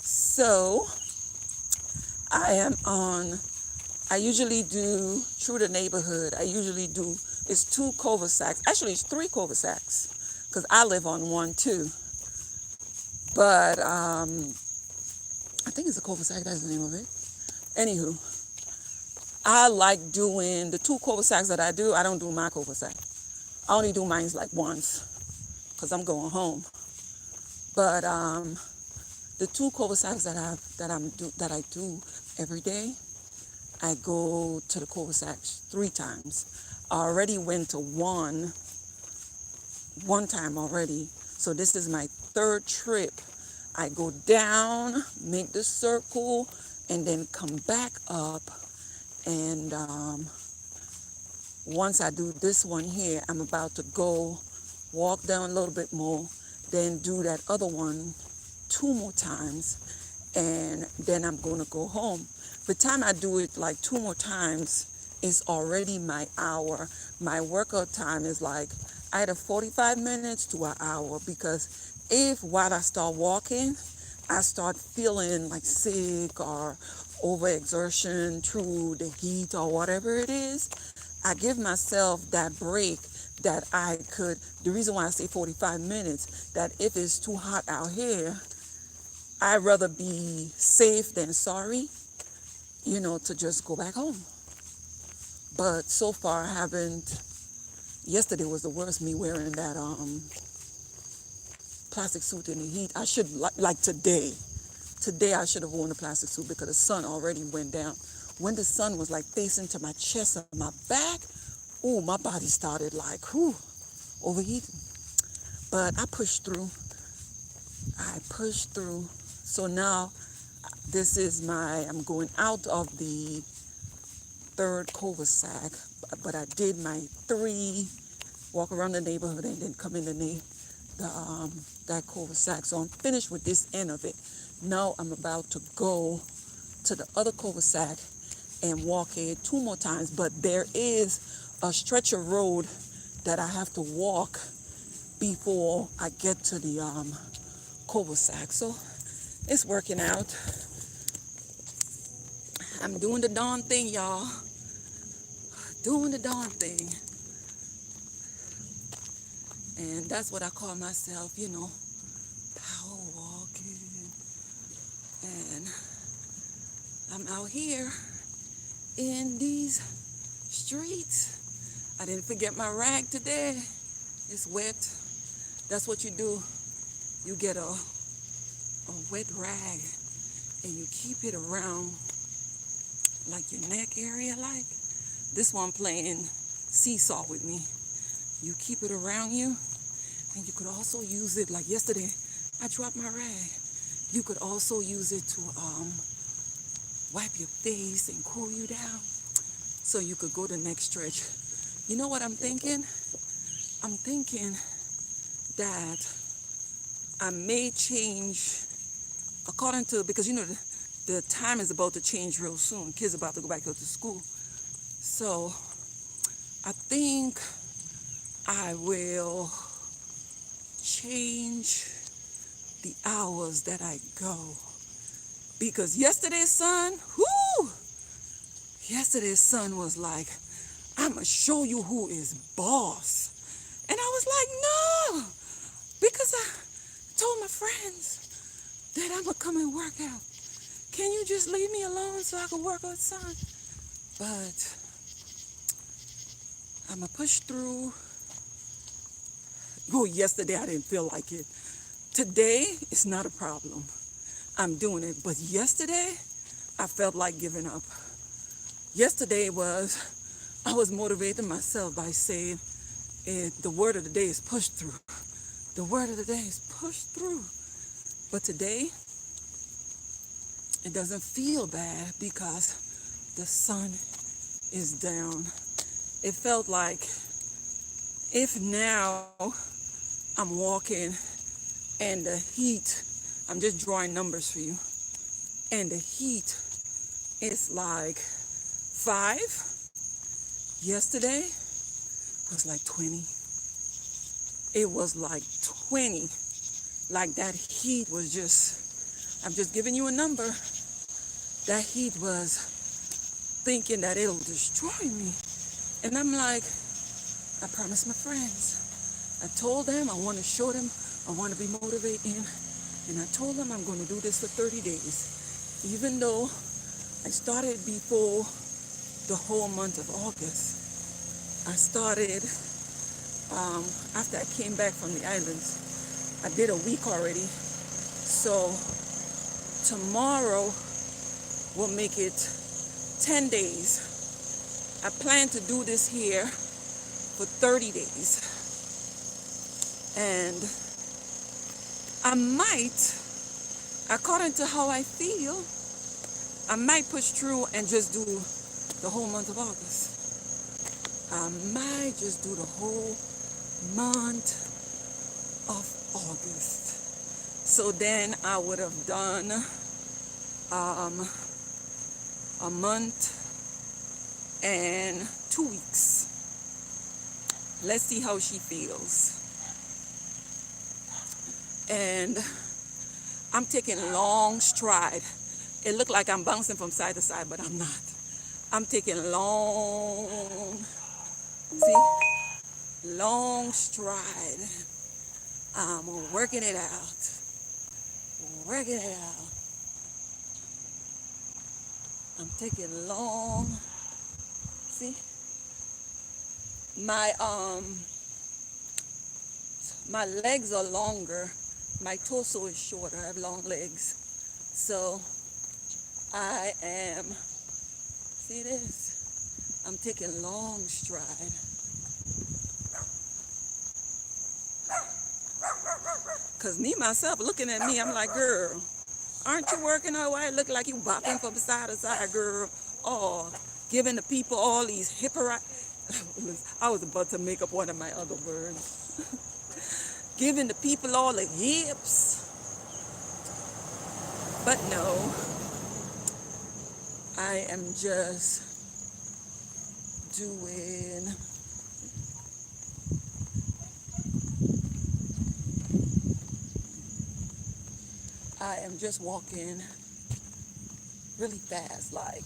So I usually do Through the Neighborhood. It's 2 cul-de-sacs. Actually, it's 3 cul-de-sacs because I live on one too. But I think it's a cul-de-sac. That's the name of it. Anywho, I like doing the 2 cul-de-sacs that I do. I don't do my cul-de-sac. I only do mine like once because I'm going home. But the 2 cul-de-sacs that I do every day, I go to the cul-de-sacs 3 times. I already went to one time already. So this is my 3rd trip. I go down, make the circle, and then come back up. And once I do this one here, I'm about to go walk down a little bit more, then do that other one 2 more times, and then I'm going to go home. By the time I do it like 2 more times, it's already my hour. My workout time is like either 45 minutes to an hour, because if while I start walking, I start feeling like sick or overexertion through the heat or whatever it is, I give myself that break that the reason why I say 45 minutes, that if it's too hot out here, I'd rather be safe than sorry, to just go back home. But so far I haven't. Yesterday was the worst, me wearing that plastic suit in the heat. I should, like today I should have worn the plastic suit because the sun already went down. When the sun was like facing to my chest and my back, my body started like, overheating. But I pushed through. So now this is I'm going out of the 3rd cul-de-sac, but I did my 3, walk around the neighborhood and then come in that cul-de-sac. So I'm finished with this end of it. Now I'm about to go to the other cul-de-sac and walk it 2 more times, but there is a stretch of road that I have to walk before I get to the cul-de-sac. So it's working out. I'm doing the darn thing, y'all. Doing the darn thing. And that's what I call myself, power walking. And I'm out here in these streets. I didn't forget my rag today. It's wet. That's what you do. You get a wet rag and you keep it around like your neck area, like this one playing seesaw with me. You keep it around you, and you could also use it, like yesterday I dropped my rag. You could also use it to wipe your face and cool you down so you could go the next stretch. You know what I'm thinking? I'm thinking that I may change according to, because the time is about to change real soon. Kids are about to go back to school. So I think I will change the hours that I go. Because yesterday's sun was like, I'm going to show you who is boss. And I was like, no, because I told my friends that I'm going to come and work out. Can you just leave me alone so I can work with sun? But I'm going to push through. Oh, yesterday I didn't feel like it. Today, it's not a problem. I'm doing it. But yesterday, I felt like giving up. Yesterday I was motivating myself by saying, the word of the day is push through. The word of the day is push through. But today, it doesn't feel bad because the sun is down. It felt like if now I'm walking and the heat, I'm just drawing numbers for you, and the heat is like 5. Yesterday was like 20. It was like 20. Like that heat was just, I'm just giving you a number. That heat was thinking that it'll destroy me. And I'm like, I promised my friends. I told them I want to show them, I want to be motivating. And I told them I'm going to do this for 30 days. Even though I started before the whole month of August. I started after I came back from the islands. I did a week already. So tomorrow will make it 10 days. I plan to do this here for 30 days. And I might, according to how I feel, I might push through and just do the whole month of August. I might just do the whole month of August. So then I would have done a month and 2 weeks. Let's see how she feels. And I'm taking long stride. It looked like I'm bouncing from side to side, but I'm not. I'm taking long stride. I'm working it out. Working it out. I'm taking long. See? My legs are longer. My torso is shorter. I have long legs. So I am, see this? I'm taking long stride. Because me, myself, looking at me, I'm like, girl, aren't you working out? Why it look like you bopping from side to side, girl? Or giving the people all these I was about to make up one of my other words. Giving the people all the yips. But no, I am just doing I am just walking really fast. Like,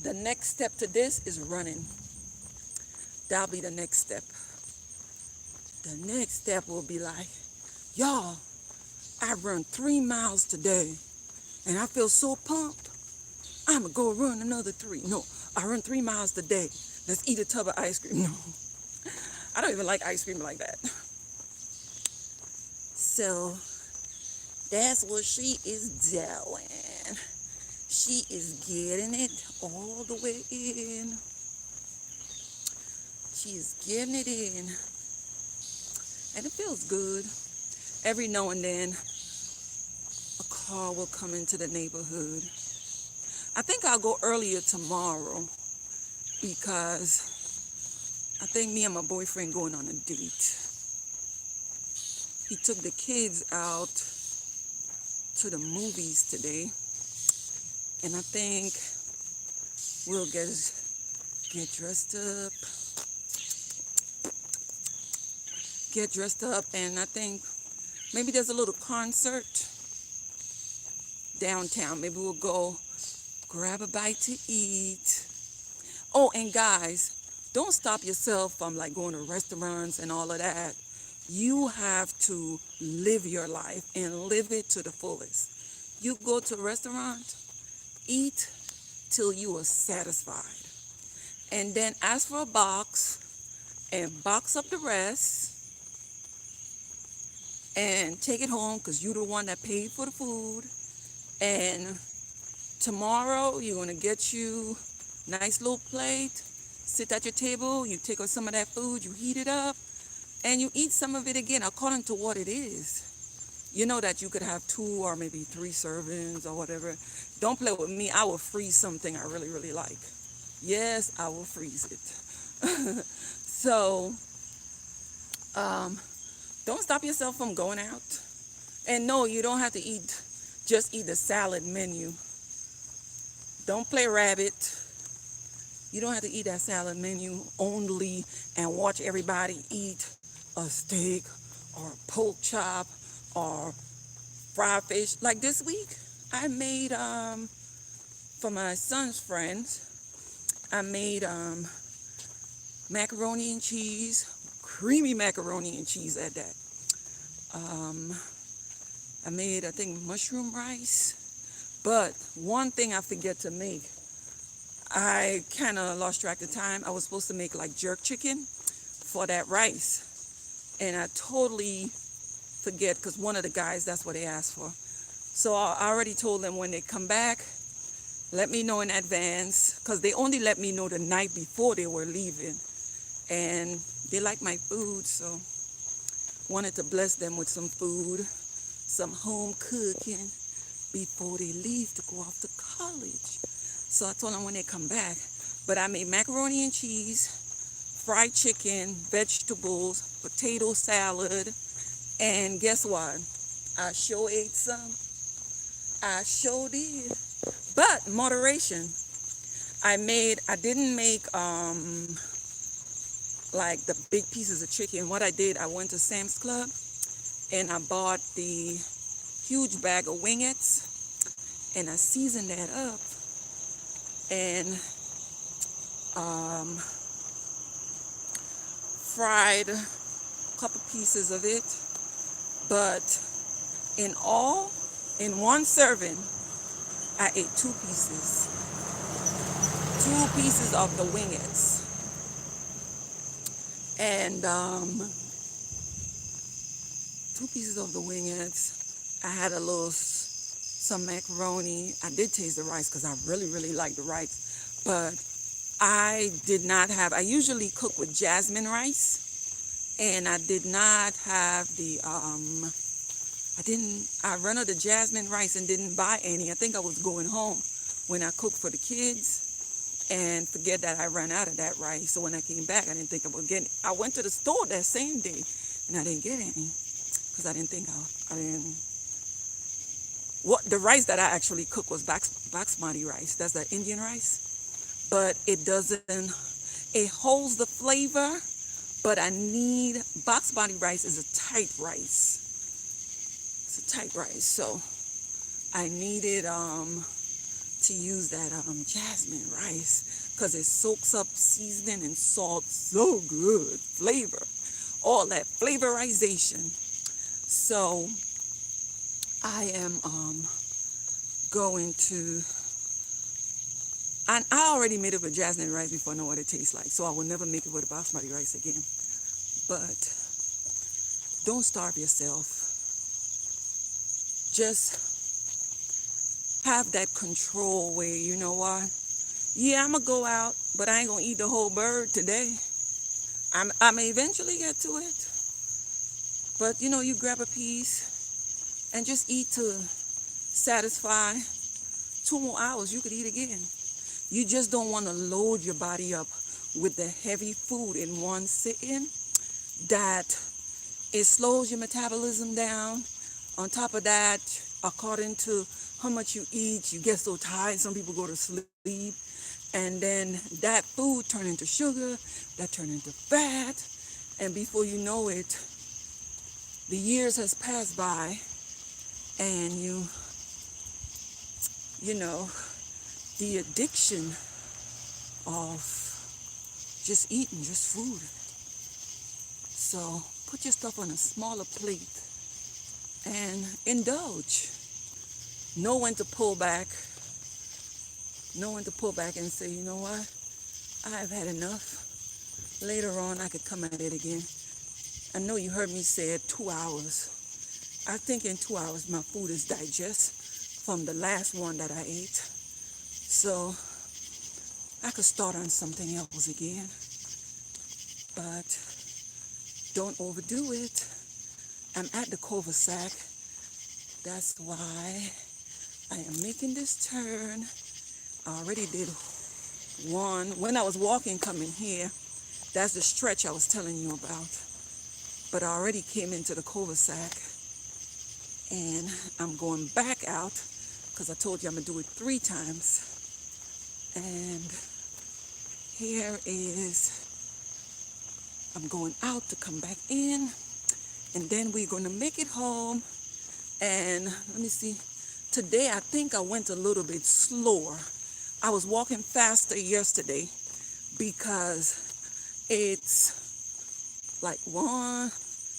the next step to this is running. That'll be the next step. The next step will be like, y'all, I run 3 miles today and I feel so pumped. I'm going to go run another 3. No, I run 3 miles today. Let's eat a tub of ice cream. No, I don't even like ice cream like that. So that's what she is doing. She is getting it all the way in. She is getting it in. And it feels good. Every now and then, a car will come into the neighborhood. I think I'll go earlier tomorrow because I think me and my boyfriend going on a date. He took the kids out to the movies today, and I think we'll get dressed up, and I think maybe there's a little concert downtown. Maybe we'll go grab a bite to eat. Oh, and guys, don't stop yourself from like going to restaurants and all of that. You have to live your life and live it to the fullest. You go to a restaurant, eat till you are satisfied. And then ask for a box and box up the rest and take it home because you're the one that paid for the food. And tomorrow you're going to get you a nice little plate, sit at your table, you take out some of that food, you heat it up, and you eat some of it again according to what it is. You know that you could have 2 or maybe 3 servings or whatever. Don't play with me. I will freeze something I really, really like. Yes, I will freeze it. So, don't stop yourself from going out. And no, you don't have to just eat the salad menu. Don't play rabbit. You don't have to eat that salad menu only and watch everybody eat a steak or a pork chop or fried fish. Like this week, I made, for my son's friends, I made macaroni and cheese, creamy macaroni and cheese at that. I made, I think, mushroom rice. But one thing I forget to make, I kind of lost track of time. I was supposed to make like jerk chicken for that rice. And I totally forget because one of the guys, that's what they asked for. So I already told them when they come back, let me know in advance because they only let me know the night before they were leaving. And they like my food, so wanted to bless them with some food, some home cooking before they leave to go off to college. So I told them when they come back. But I made macaroni and cheese, fried chicken, vegetables, potato salad, and guess what? I sure ate some. I sure did. But moderation. I didn't make like the big pieces of chicken. What I did, I went to Sam's Club and I bought the huge bag of wingettes and I seasoned that up and fried a couple pieces of it. But in all, in one serving, I ate 2 pieces. 2 pieces of the wingettes. And 2 pieces of the wingettes. I had some macaroni. I did taste the rice because I really, really like the rice. But I usually cook with jasmine rice. And I did not have I ran out of jasmine rice and didn't buy any. I think I was going home when I cooked for the kids and forget that I ran out of that rice. So when I came back, I didn't think I would get it. I went to the store that same day and I didn't get any because I didn't think the rice that I actually cooked was basmati rice. That's the Indian rice. But it holds the flavor, but basmati rice is a tight rice. It's a tight rice, so I needed to use that jasmine rice because it soaks up seasoning and salt so good, flavor, all that flavorization. So I am going to, and I already made it with jasmine rice before I know what it tastes like, so I will never make it with a basmati rice again. But don't starve yourself. Just have that control where, you know what? Yeah, I'm going to go out, but I ain't going to eat the whole bird today. I may eventually get to it. But, you grab a piece and just eat to satisfy. 2 more hours, you could eat again. You just don't want to load your body up with the heavy food in one sitting, that it slows your metabolism down. On top of that, according to how much you eat, you get so tired, some people go to sleep. And then that food turn into sugar, that turn into fat. And before you know it, the years has passed by and you know, the addiction of just eating, just food. So put your stuff on a smaller plate and indulge. Know when to pull back. Know when to pull back and say, you know what? I've had enough. Later on, I could come at it again. I know you heard me say it, 2 hours. I think in 2 hours, my food is digest from the last one that I ate. So I could start on something else again. But don't overdo it. I'm at the cul-de-sac. That's why I am making this turn. I already did one. When I was walking coming here, that's the stretch I was telling you about. But I already came into the cul-de-sac and I'm going back out because I told you I'm going to do it 3 times. And here is, I'm going out to come back in, and then we're going to make it home. And let me see, today I think I went a little bit slower. I was walking faster yesterday because it's like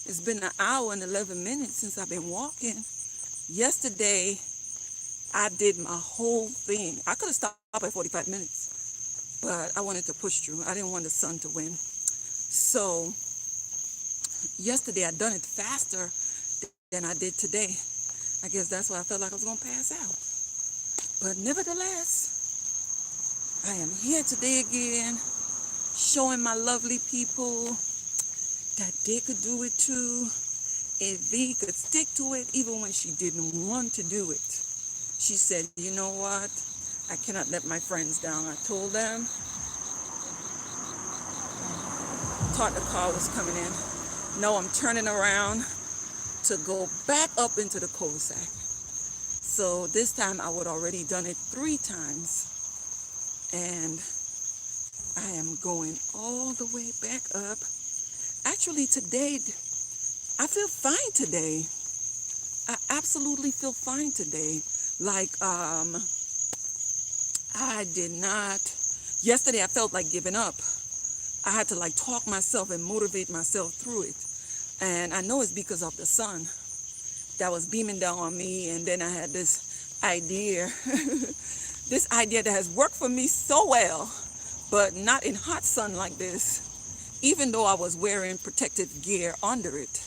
it's been an hour and 11 minutes since I've been walking. Yesterday, I did my whole thing. I could have stopped at 45 minutes, but I wanted to push through. I didn't want the sun to win. So yesterday I done it faster than I did today. I guess that's why I felt like I was going to pass out. But nevertheless, I am here today again, showing my lovely people that they could do it too. If they could stick to it, even when she didn't want to do it. She said, you know what? I cannot let my friends down. I told them, thought the car was coming in. No, I'm turning around to go back up into the cul-de-sac. So this time I would already done it 3 times. And I am going all the way back up. Actually today, I feel fine today. I absolutely feel fine today. Like, I did not, yesterday I felt like giving up. I had to like talk myself and motivate myself through it. And I know it's because of the sun that was beaming down on me. And then I had this idea, this idea that has worked for me so well, but not in hot sun like this, even though I was wearing protective gear under it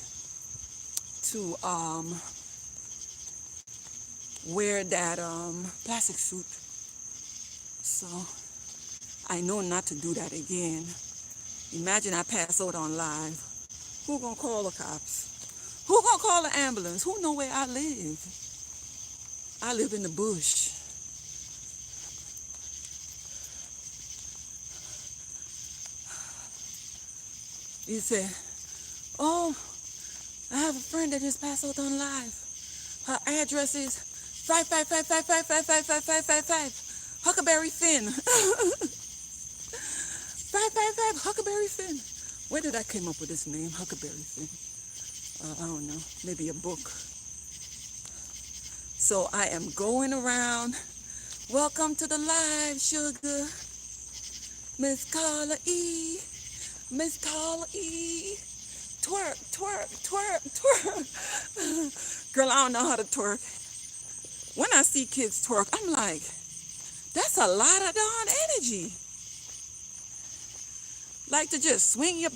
to wear that plastic suit. So I know not to do that again. Imagine I pass out on live. Who gonna call the cops? Who gonna call the ambulance? Who know where I live? I live in the bush. You say, oh, I have a friend that just passed out on live. Her address is 55555555555 Huckleberry Finn. 555 Huckleberry Finn. Where did I come up with this name, Huckleberry Finn? I don't know, maybe a book. So I am going around. Welcome to the live, sugar. Miss Carla E. Miss Carla E. Twerk, twerk, twerk, twerk. Girl, I don't know how to twerk. When I see kids twerk, I'm like, that's a lot of darn energy. Like to just swing your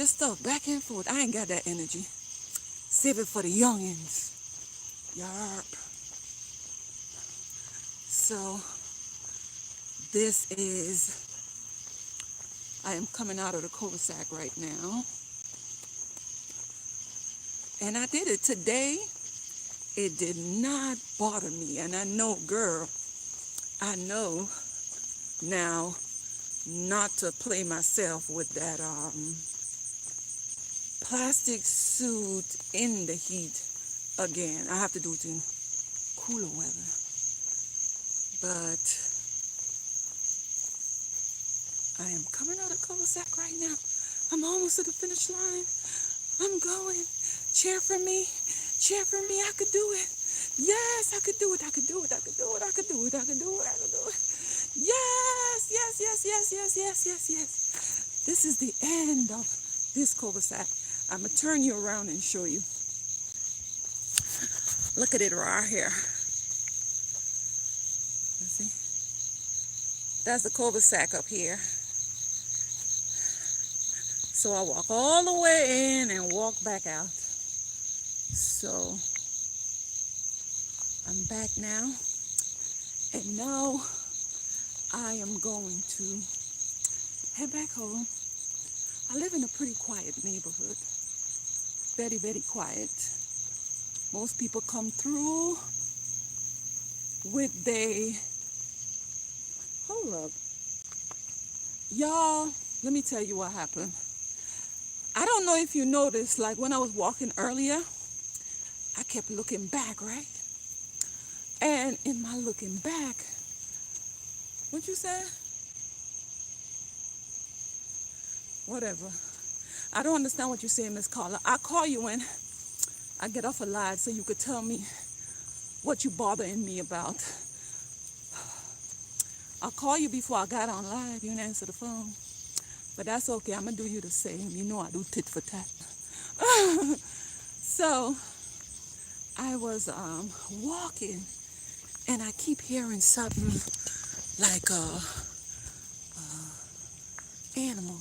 stuff back and forth. I ain't got that energy. Save it for the youngins. Yarp. So, this is, I am coming out of the cul-de-sac right now. And I did it today. It did not bother me. And I know, girl, I know now not to play myself with that plastic suit in the heat again. I have to do it in cooler weather. But I am coming out of cul-de-sac right now. I'm almost to the finish line. I'm going. Cheer for me. Cheer for me. I could do it. Yes, I could do it. I could do it. I could do it. I could do it. I could do it. I could do it. Yes, yes, yes, yes, yes, yes, yes, yes. This is the end of this cul-de-sac. I'm going to turn you around and show you. Look at it right here. You see? That's the cul-de-sac up here. So I walk all the way in and walk back out. So I'm back now. And now I am going to head back home. I live in a pretty quiet neighborhood. Very, very quiet. Most people come through with their... Hold up. Y'all, let me tell you what happened. I don't know if you noticed, like when I was walking earlier, I kept looking back, right? And in my looking back, what you say? Whatever. I don't understand what you're saying, Miss Carla. I'll call you when I get off a live so you could tell me what you bothering me about. I'll call you before I got on live. You didn't answer the phone. But that's okay. I'm going to do you the same. You know I do tit for tat. So I was walking and I keep hearing something like animal.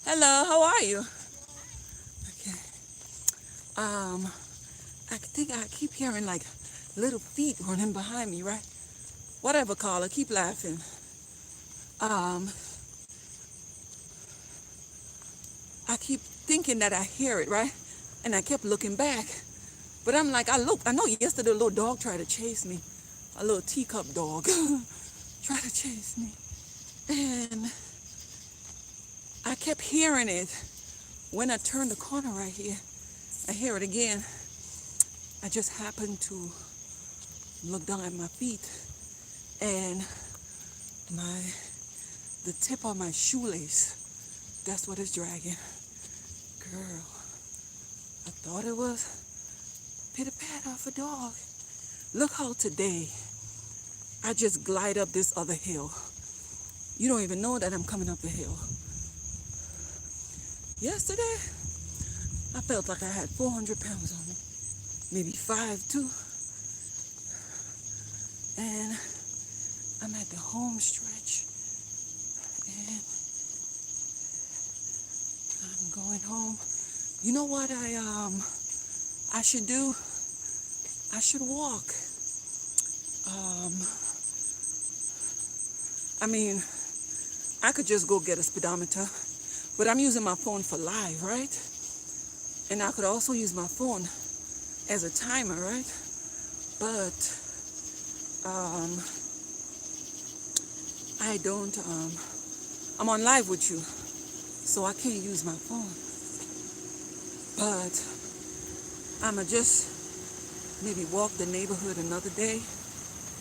Hello, how are you? Okay. I think I keep hearing like little feet running behind me, right? Whatever, Carla, keep laughing. I keep thinking that I hear it, right? And I kept looking back. But I'm like, I know yesterday a little dog tried to chase me. A little teacup dog tried to chase me. And I kept hearing it. When I turned the corner right here, I hear it again. I just happened to look down at my feet and the tip of my shoelace, that's what it's dragging. Girl, I thought it was pitter-patter of a dog. Look how today I just glide up this other hill. You don't even know that I'm coming up the hill. Yesterday, I felt like I had 400 pounds on me. Maybe 5 too. And I'm at the home stretch. And I'm going home. You know what I should do? I should walk. I mean, I could just go get a speedometer, but I'm using my phone for live, right? And I could also use my phone as a timer, right? But I don't, I'm on live with you, so I can't use my phone. But I'ma just maybe walk the neighborhood another day,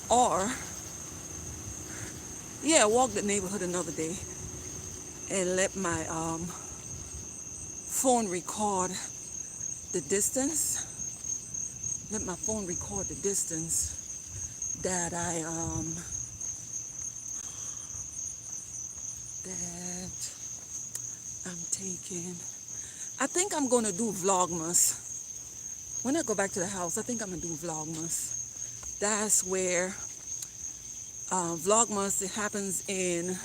or walk the neighborhood another day and let my phone record the distance. Let my phone record the distance that I'm taking. I think I'm gonna do Vlogmas. When I go back to the house, I think I'm gonna do Vlogmas. That's where Vlogmas, it happens in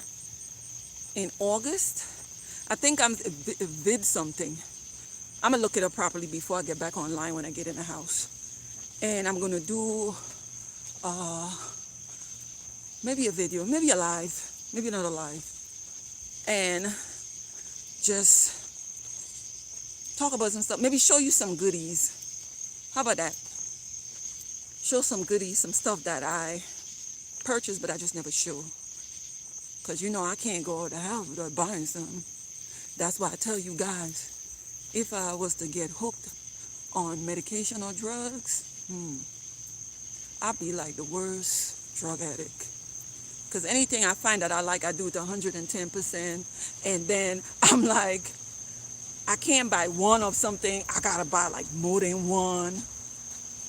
August. I think I'm vid something. I'm gonna look it up properly before I get back online when I get in the house. And I'm gonna do maybe a video, maybe a live, maybe not a live. And just talk about some stuff. Maybe show you some goodies. How about that? Show some goodies, some stuff that I purchased, but I just never show. Because you know I can't go out the house without buying something. That's why I tell you guys, if I was to get hooked on medication or drugs, I'd be like the worst drug addict. Because anything I find that I like, I do it to 110%. And then I'm like, I can't buy one of something. I got to buy like more than one.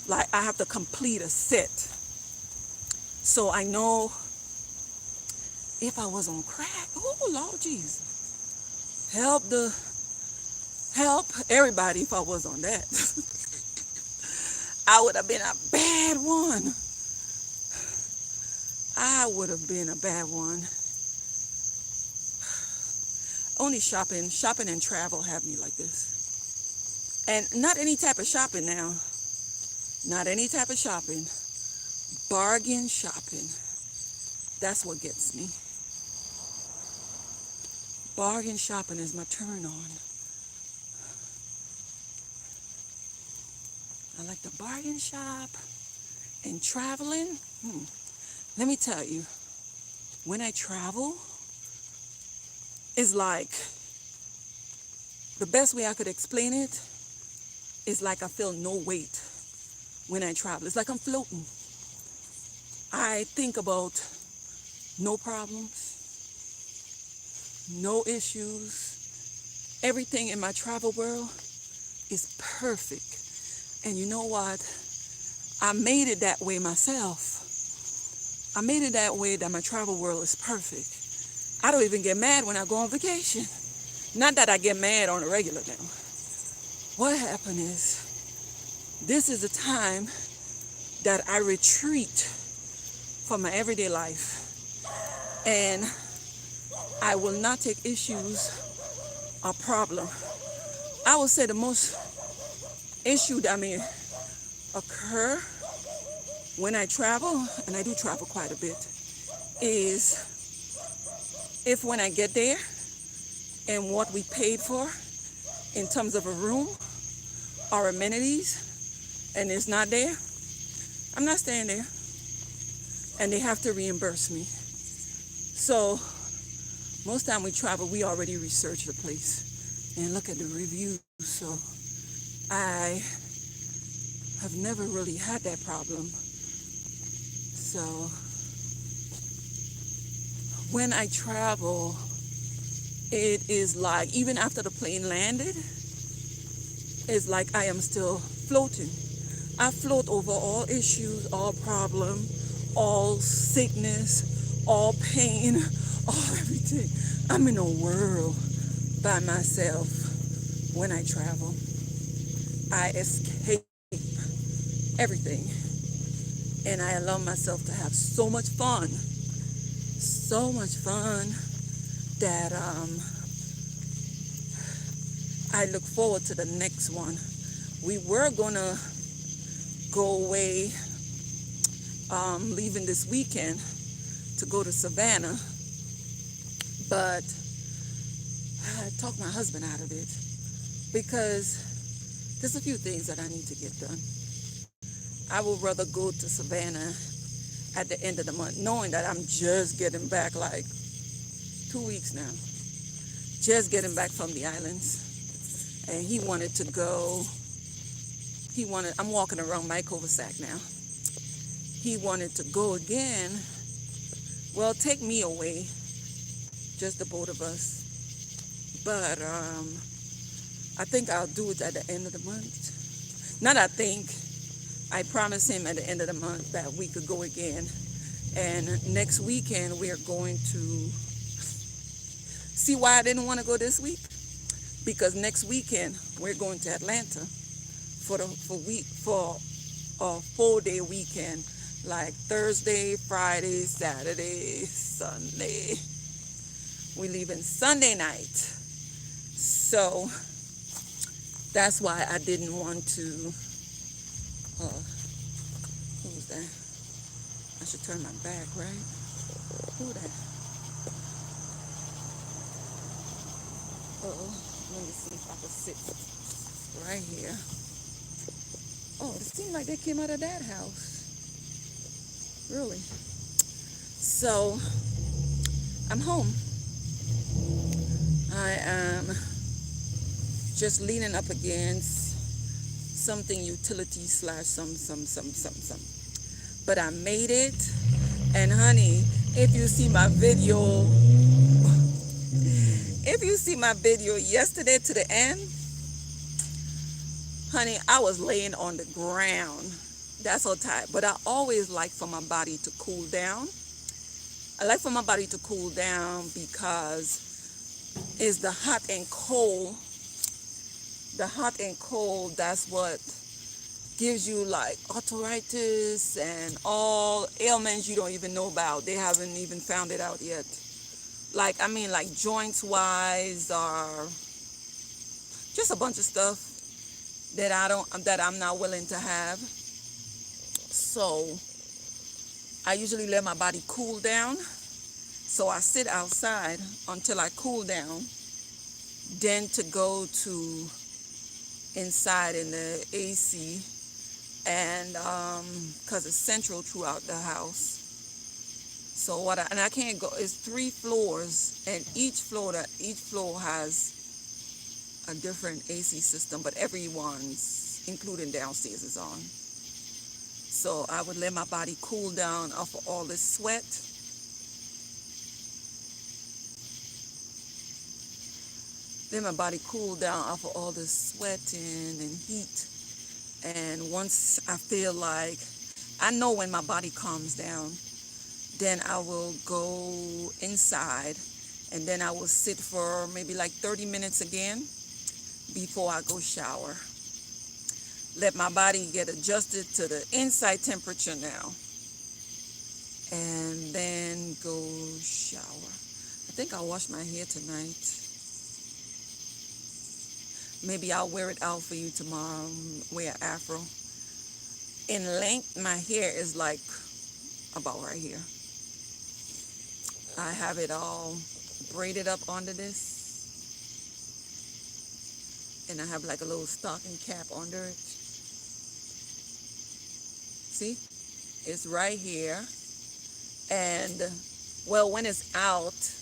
Like I have to complete a set. So I know if I was on crack, oh Lord Jesus, help everybody if I was on that. I would have been a bad one. I would have been a bad one. Only shopping and travel have me like this. And not any type of shopping now. Not any type of shopping. Bargain shopping. That's what gets me. Bargain shopping is my turn on. I like to bargain shop and traveling. Let me tell you, when I travel, it's like, the best way I could explain it is like I feel no weight when I travel. It's like I'm floating. I think about no problems, no issues. Everything in my travel world is perfect. And you know what? I made it that way myself. I made it that way that my travel world is perfect. I don't even get mad when I go on vacation. Not that I get mad on a regular now. What happened is, this is the time that I retreat from my everyday life. And I will not take issues or problem. I would say the most issue that may occur when I travel, and I do travel quite a bit, is if when I get there and what we paid for in terms of a room or amenities and it's not there, I'm not staying there. And they have to reimburse me. So most time we travel, we already research the place and look at the reviews. So I have never really had that problem. So when I travel, it is like, even after the plane landed, it's like I am still floating. I float over all issues, all problem, all sickness, all pain, all everything. I'm in a world by myself when I travel. I escape everything. And I allow myself to have so much fun that I look forward to the next one. We were gonna go away, leaving this weekend to go to Savannah, but I talked my husband out of it because there's a few things that I need to get done. I would rather go to Savannah at the end of the month, knowing that I'm just getting back like 2 weeks now. Just getting back from the islands. And he wanted to go. I'm walking around my cul-de-sac now. He wanted to go again. Well, take me away. Just the both of us. But I think I'll do it at the end of the month. Not I think. I promised him at the end of the month that we could go again. And next weekend we are going to see why I didn't want to go this week. Because next weekend we're going to Atlanta for a 4-day weekend, like Thursday, Friday, Saturday, Sunday. We're leaving Sunday night. So that's why I didn't want to. Who was that? I should turn my back, right? Who that? Let me see if I can sit right here. Oh, it seemed like they came out of that house. Really? So I'm home. I am just leaning up against something utility slash some. But I made it. And honey, if you see my video, if you see my video yesterday to the end, honey, I was laying on the ground. That's so tired. But I always like for my body to cool down. I like for my body to cool down because it's the hot and cold. The hot and cold, that's what gives you like arthritis and all ailments you don't even know about. They haven't even found it out yet. Like, I mean, like joints wise or just a bunch of stuff that I'm not willing to have. So I usually let my body cool down. So I sit outside until I cool down, then to go to inside in the AC, and because it's central throughout the house. So and I can't go. It's 3 floors, and each floor has a different AC system, but everyone's, including downstairs, is on. So I would let my body cool down off of all this sweat. Let my body cool down off of all this sweating and heat. And once I feel like, I know when my body calms down, then I will go inside, and then I will sit for maybe like 30 minutes again before I go shower. Let my body get adjusted to the inside temperature now, and then go shower. I think I'll wash my hair tonight. Maybe I'll wear it out for you tomorrow, wear an afro. In length, my hair is like about right here. I have it all braided up under this. And I have like a little stocking cap under it. See? It's right here. And, well, when it's out,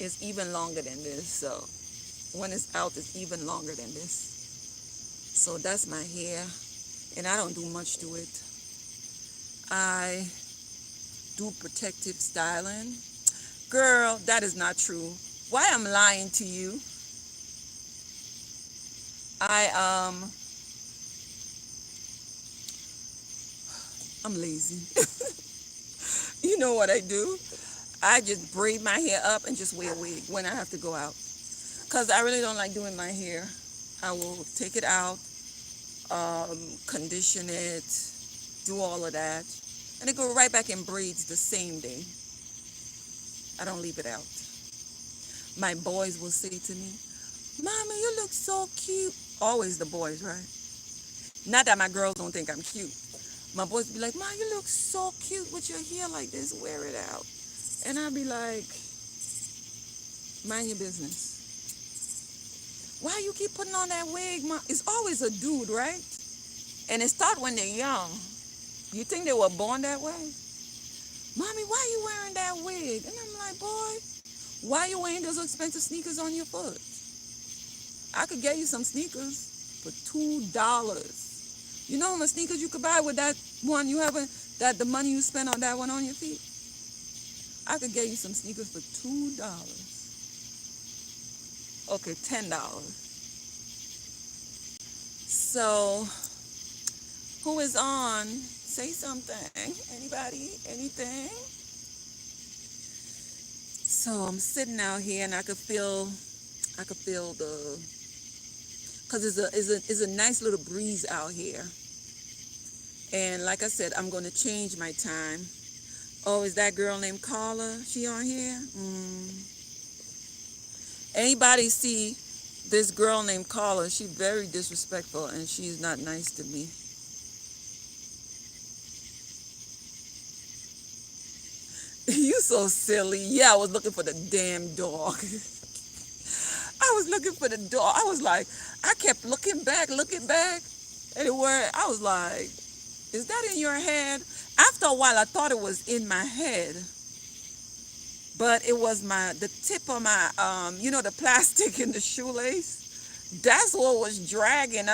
it's even longer than this. So when it's out, it's even longer than this. So that's my hair. And I don't do much to it. I do protective styling. Girl, that is not true. Why I'm lying to you? I'm lazy. You know what I do? I just braid my hair up and just wear a wig when I have to go out. Because I really don't like doing my hair. I will take it out, condition it, do all of that, and it go right back in braids the same day. I don't leave it out. My boys will say to me, "Mama, you look so cute." Always the boys, right? Not that my girls don't think I'm cute. My boys be like, "Ma, you look so cute with your hair like this. Wear it out." And I'll be like, "Mind your business. Why you keep putting on that wig, Ma?" It's always a dude, right? And it starts when they're young. You think they were born that way? "Mommy, why are you wearing that wig?" And I'm like, "Boy, why are you wearing those expensive sneakers on your foot? I could get you some sneakers for $2. You know how much sneakers you could buy with that one you haven't, that the money you spent on that one on your feet? I could get you some sneakers for $2. Okay, $10. So, who is on? Say something. Anybody? Anything? So I'm sitting out here and I could feel the, because it's a nice little breeze out here. And like I said, I'm going to change my time. Oh, is that girl named Carla? She on here? Anybody see this girl named Carla? She's very disrespectful and she's not nice to me. You so silly. Yeah, I was looking for the damn dog. I was looking for the dog. I was like, I kept looking back. And I was like, is that in your head? After a while, I thought it was in my head. but it was the tip of my the plastic in the shoelace. That's what was dragging.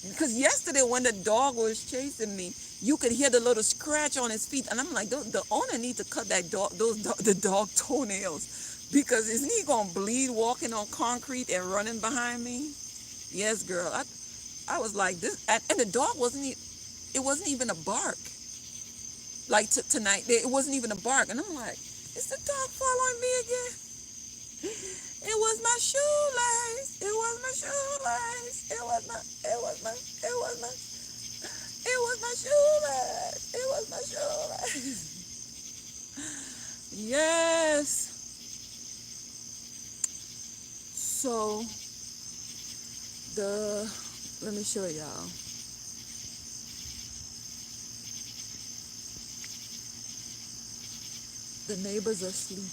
Because yesterday when the dog was chasing me, you could hear the little scratch on his feet, and I'm like, the owner needs to cut that dog, the dog toenails, because isn't he gonna bleed walking on concrete and running behind me? Yes, girl. I was like this, and the dog it wasn't even a bark. Like tonight, it wasn't even a bark, and I'm like, is the dog following me again? It was my shoelace. It was my shoelace. It was my shoelace. It was my shoelace. Yes. So let me show y'all. The neighbors are asleep.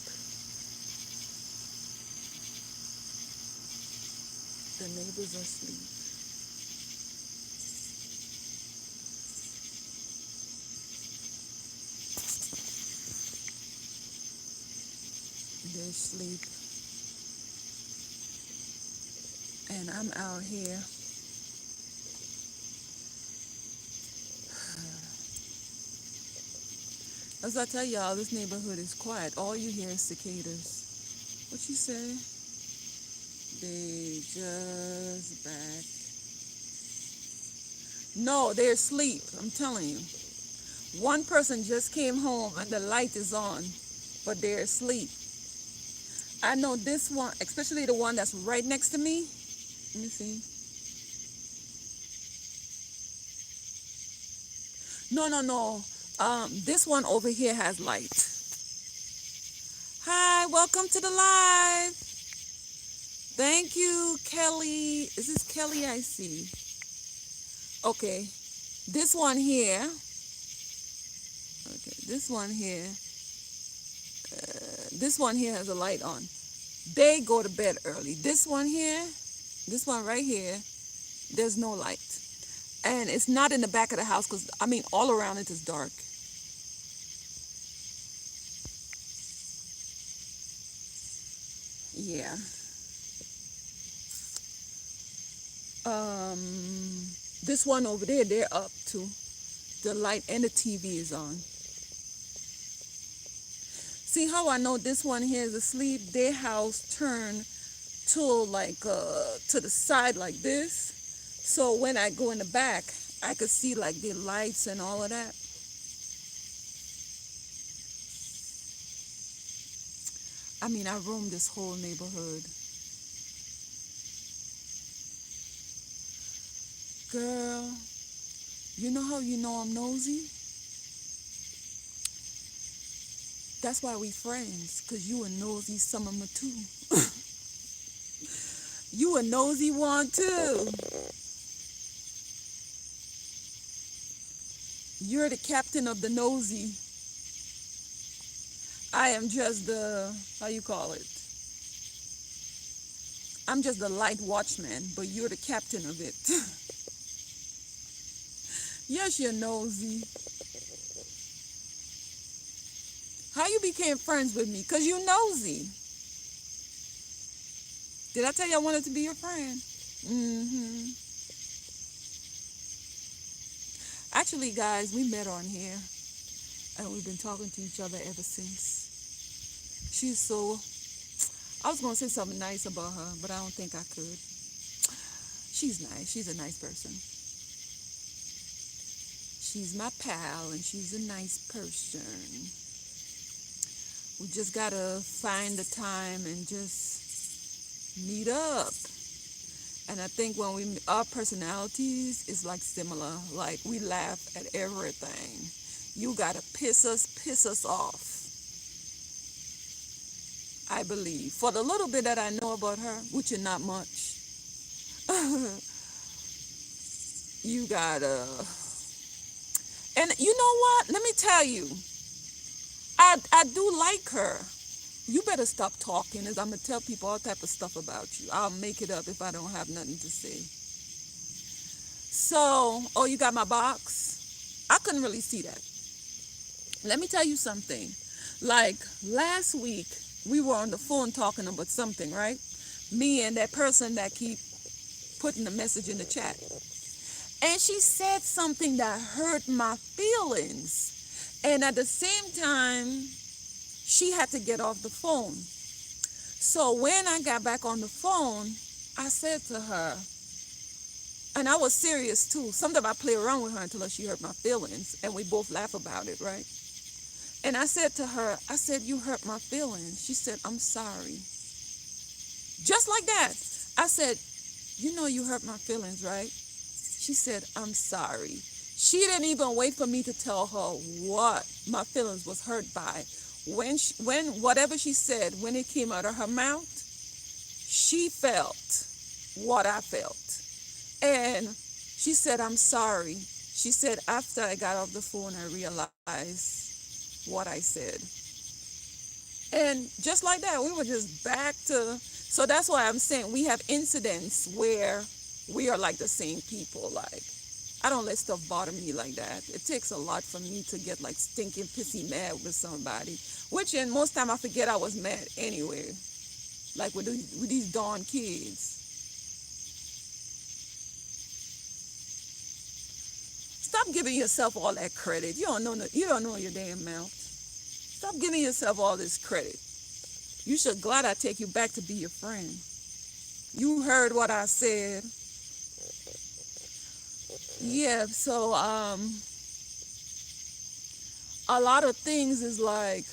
The neighbors are asleep. They're asleep. And I'm out here. As I tell y'all, this neighborhood is quiet. All you hear is cicadas. What you say? They just back. No, they're asleep. I'm telling you. One person just came home and the light is on, but they're asleep. I know this one, especially the one that's right next to me. Let me see. No. This one over here has light. Hi, welcome to the live. Thank you, Kelly. Is this Kelly I see? Okay. This one here. Okay, this one here. This one here has a light on. They go to bed early. This one right here, there's no light. And it's not in the back of the house because, all around it is dark. Yeah. This one over there, they're up too. The light and the TV is on. See how I know this one here is asleep? Their house turned to the side like this. So when I go in the back, I could see like the lights and all of that. I roam this whole neighborhood. Girl, you know how you know I'm nosy? That's why we friends, because you a nosy some of them too. You a nosy one too. You're the captain of the nosy. I am just the, how you call it? I'm just the light watchman, but you're the captain of it. Yes, you're nosy. How you became friends with me? Because you nosy. Did I tell you I wanted to be your friend? Mm-hmm. Actually, guys, we met on here. And we've been talking to each other ever since. I was going to say something nice about her, but I don't think I could. She's nice. She's a nice person. She's my pal, and she's a nice person. We just got to find the time and just meet up. And I think when our personalities is like similar. Like we laugh at everything. You got to piss us off. I believe. For the little bit that I know about her, which is not much, you gotta. And you know what? Let me tell you, I do like her. You better stop talking, as I'm gonna tell people all type of stuff about you. I'll make it up if I don't have nothing to say. So, oh, you got my box? I couldn't really see that. Let me tell you something. Like last week, we were on the phone talking about something, right? Me and that person that keep putting the message in the chat. And she said something that hurt my feelings. And at the same time, she had to get off the phone. So when I got back on the phone, I said to her, and I was serious too. Sometimes I play around with her until she hurt my feelings, and we both laugh about it, right? And I said to her, I said, you hurt my feelings. She said, I'm sorry. Just like that. I said, you know you hurt my feelings, right? She said, I'm sorry. She didn't even wait for me to tell her what my feelings was hurt by. When whatever she said, when it came out of her mouth, she felt what I felt. And she said, I'm sorry. She said, after I got off the phone, I realized what I said. And just like that, we were just back to, so that's why I'm saying we have incidents where we are like the same people. Like, I don't let stuff bother me like that. It takes a lot for me to get like stinking pissy mad with somebody, which in most time I forget I was mad anyway. Like with these darn kids. Stop giving yourself all that credit. You don't know your damn mouth. Stop giving yourself all this credit. You should glad I take you back to be your friend. You heard what I said. Yeah, so a lot of things is like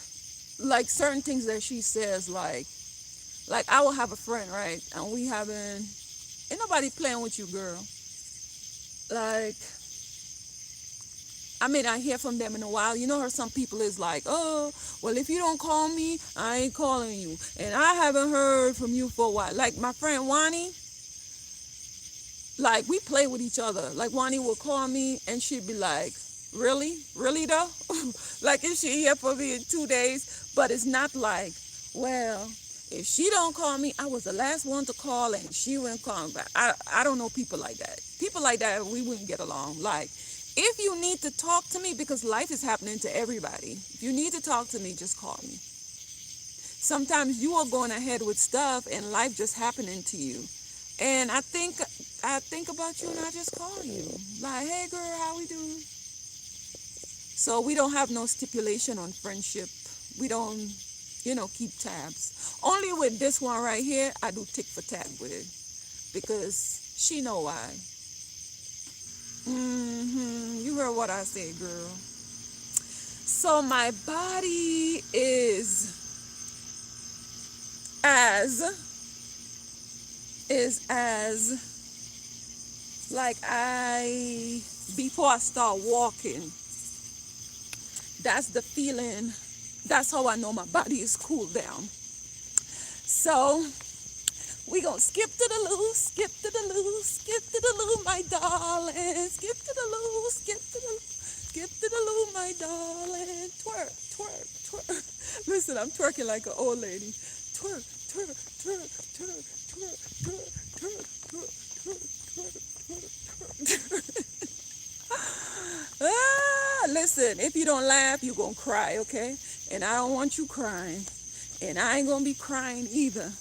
certain things that she says, like I will have a friend, right? And we having, ain't nobody playing with you, girl. Like, I mean, I hear from them in a while. You know how some people is like, oh, well, if you don't call me, I ain't calling you. And I haven't heard from you for a while. Like my friend Wani, like we play with each other. Like Wani will call me and she'd be like, really? Really though? Like is she here for me in 2 days? But it's not like, well, if she don't call me, I was the last one to call and she wouldn't call me back. I don't know people like that. People like that, we wouldn't get along. Like, if you need to talk to me, because life is happening to everybody, if you need to talk to me, just call me. Sometimes you are going ahead with stuff and life just happening to you. And I think about you and I just call you. Like, hey girl, how we doing? So we don't have no stipulation on friendship. We don't, keep tabs. Only with this one right here, I do tick for tat with it. Because she know why. You heard what I said, girl. So my body is as like before I start walking, that's the feeling. That's how I know my body is cooled down. So we gonna skip to the loo, skip to the loo, skip to the loo, my darling. Skip to the loo, skip to the loo, skip to the loo, my darling. Twerk, twerk, twerk. Listen, I'm twerking like an old lady. Twerk, twerk, twerk, twerk, twerk, twerk, twerk, twerk, twerk, twerk, twerk, twerk. Listen, if you don't laugh, you're gonna cry, okay? And I don't want you crying. And I ain't gonna be crying either.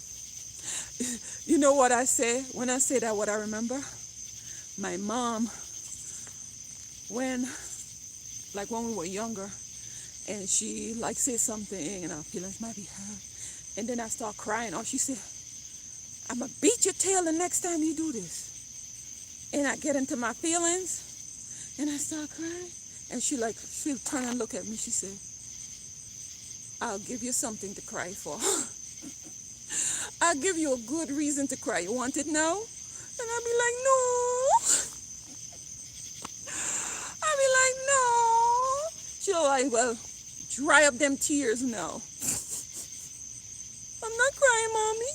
You know what I say? When I say that, what I remember? My mom, when we were younger, and she say something, and our feelings might be hurt, and then I start crying, or she said, I'm gonna beat your tail the next time you do this. And I get into my feelings, and I start crying, and she'll turn and look at me. She said, I'll give you something to cry for. I'll give you a good reason to cry. You want it now? And I'll be like, no. I'll be like, no. She'll like, well, dry up them tears now. I'm not crying, mommy.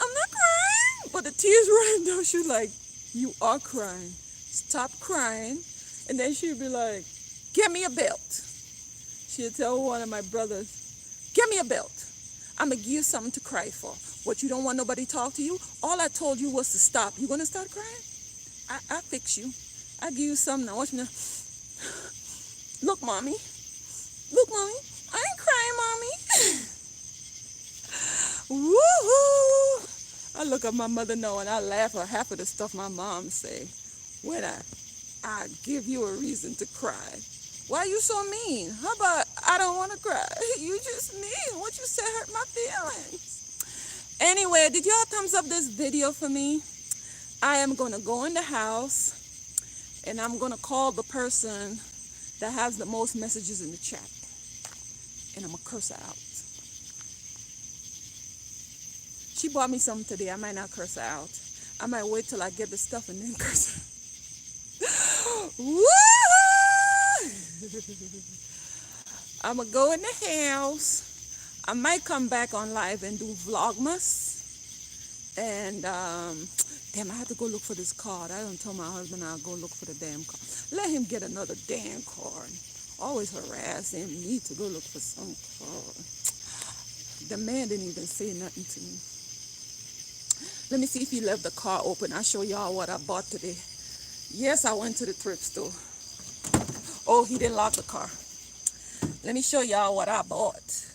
I'm not crying. But the tears running down. She's like, you are crying. Stop crying. And then she'll be like, get me a belt. She'll tell one of my brothers, get me a belt. I'm going to give you something to cry for. What, you don't want nobody to talk to you? All I told you was to stop. You going to start crying? I fix you. I give you something. Now watch me now. Look, mommy. Look, mommy. I ain't crying, mommy. Woohoo! I look at my mother now and I laugh at half of the stuff my mom say. When I give you a reason to cry. Why you so mean? How about I don't want to cry? You just mean. What you said hurt my feelings. Anyway, did y'all thumbs up this video for me? I am going to go in the house and I'm going to call the person that has the most messages in the chat. And I'm going to curse her out. She bought me something today. I might not curse her out. I might wait till I get the stuff and then curse her. Woo! I'm going to go in the house. I might come back on live and do Vlogmas. And, damn, I have to go look for this card. I don't tell my husband I'll go look for the damn card. Let him get another damn card. Always harassing me to go look for some card. The man didn't even say nothing to me. Let me see if he left the car open. I'll show y'all what I bought today. Yes, I went to the thrift store. Oh, he didn't lock the car. Let me show y'all what I bought.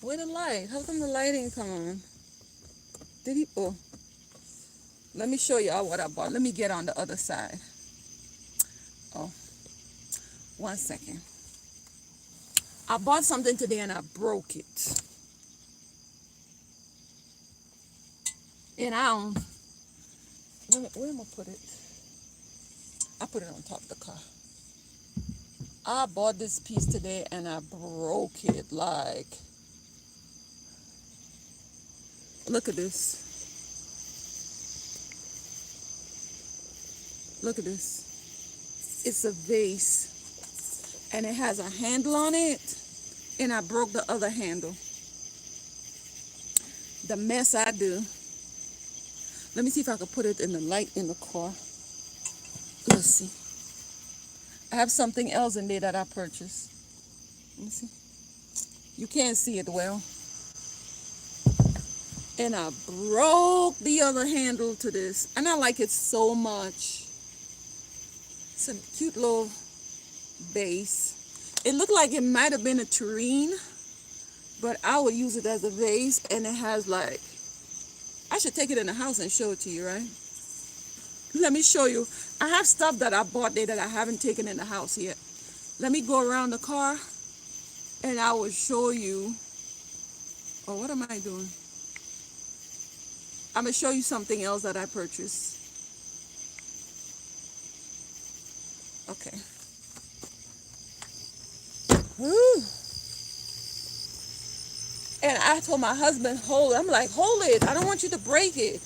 Where the light? How come the light ain't come on? Did he? Oh. Let me show y'all what I bought. Let me get on the other side. Oh. 1 second. I bought something today and I broke it. And I don't. Where am I put it? I put it on top of the car. I bought this piece today and I broke it like. Look at this. Look at this. It's a vase and it has a handle on it and I broke the other handle. The mess I do. Let me see if I can put it in the light in the car. Let's see. I have something else in there that I purchased. Let me see. You can't see it well. And I broke the other handle to this. And I like it so much. It's a cute little vase. It looked like it might have been a tureen. But I would use it as a vase. And it has like... I should take it in the house and show it to you, right? Let me show you. I have stuff that I bought there that I haven't taken in the house yet. Let me go around the car and I will show you. Oh, what am I doing? I'm going to show you something else that I purchased. Okay. Woo. And I told my husband, hold it. I'm like, hold it. I don't want you to break it.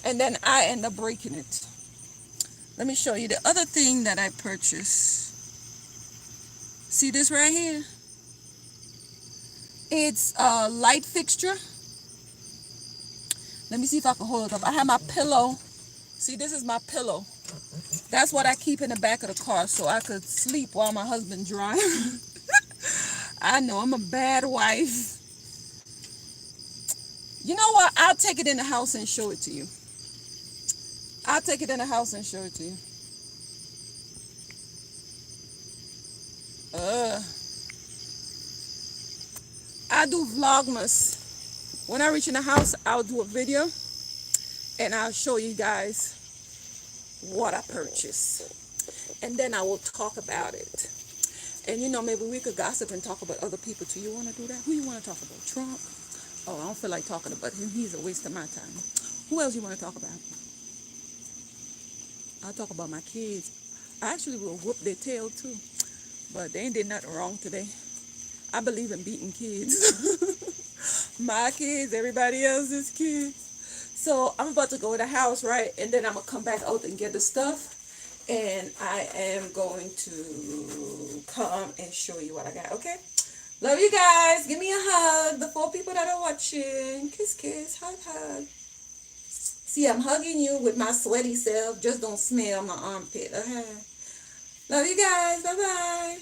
And then I end up breaking it. Let me show you the other thing that I purchased. See this right here? It's a light fixture. Let me see if I can hold it up. I have my pillow. See, this is my pillow. That's what I keep in the back of the car so I could sleep while my husband drives. I know, I'm a bad wife. You know what? I'll take it in the house and show it to you. I'll take it in the house and show it to you. I do Vlogmas. When I reach in the house, I'll do a video. And I'll show you guys what I purchased. And then I will talk about it. And you know, maybe we could gossip and talk about other people too. You want to do that? Who you want to talk about? Trump? Oh, I don't feel like talking about him. He's a waste of my time. Who else you want to talk about? I'll talk about my kids. I actually will whoop their tail too. But they ain't did nothing wrong today. I believe in beating kids. My kids, everybody else's kids. So I'm about to go to the house, right? And then I'm going to come back out and get the stuff. And I am going to come and show you what I got, okay? Love you guys. Give me a hug. The 4 people that are watching. Kiss, kiss. Hug, hug. See, I'm hugging you with my sweaty self. Just don't smell my armpit, okay? Love you guys. Bye-bye.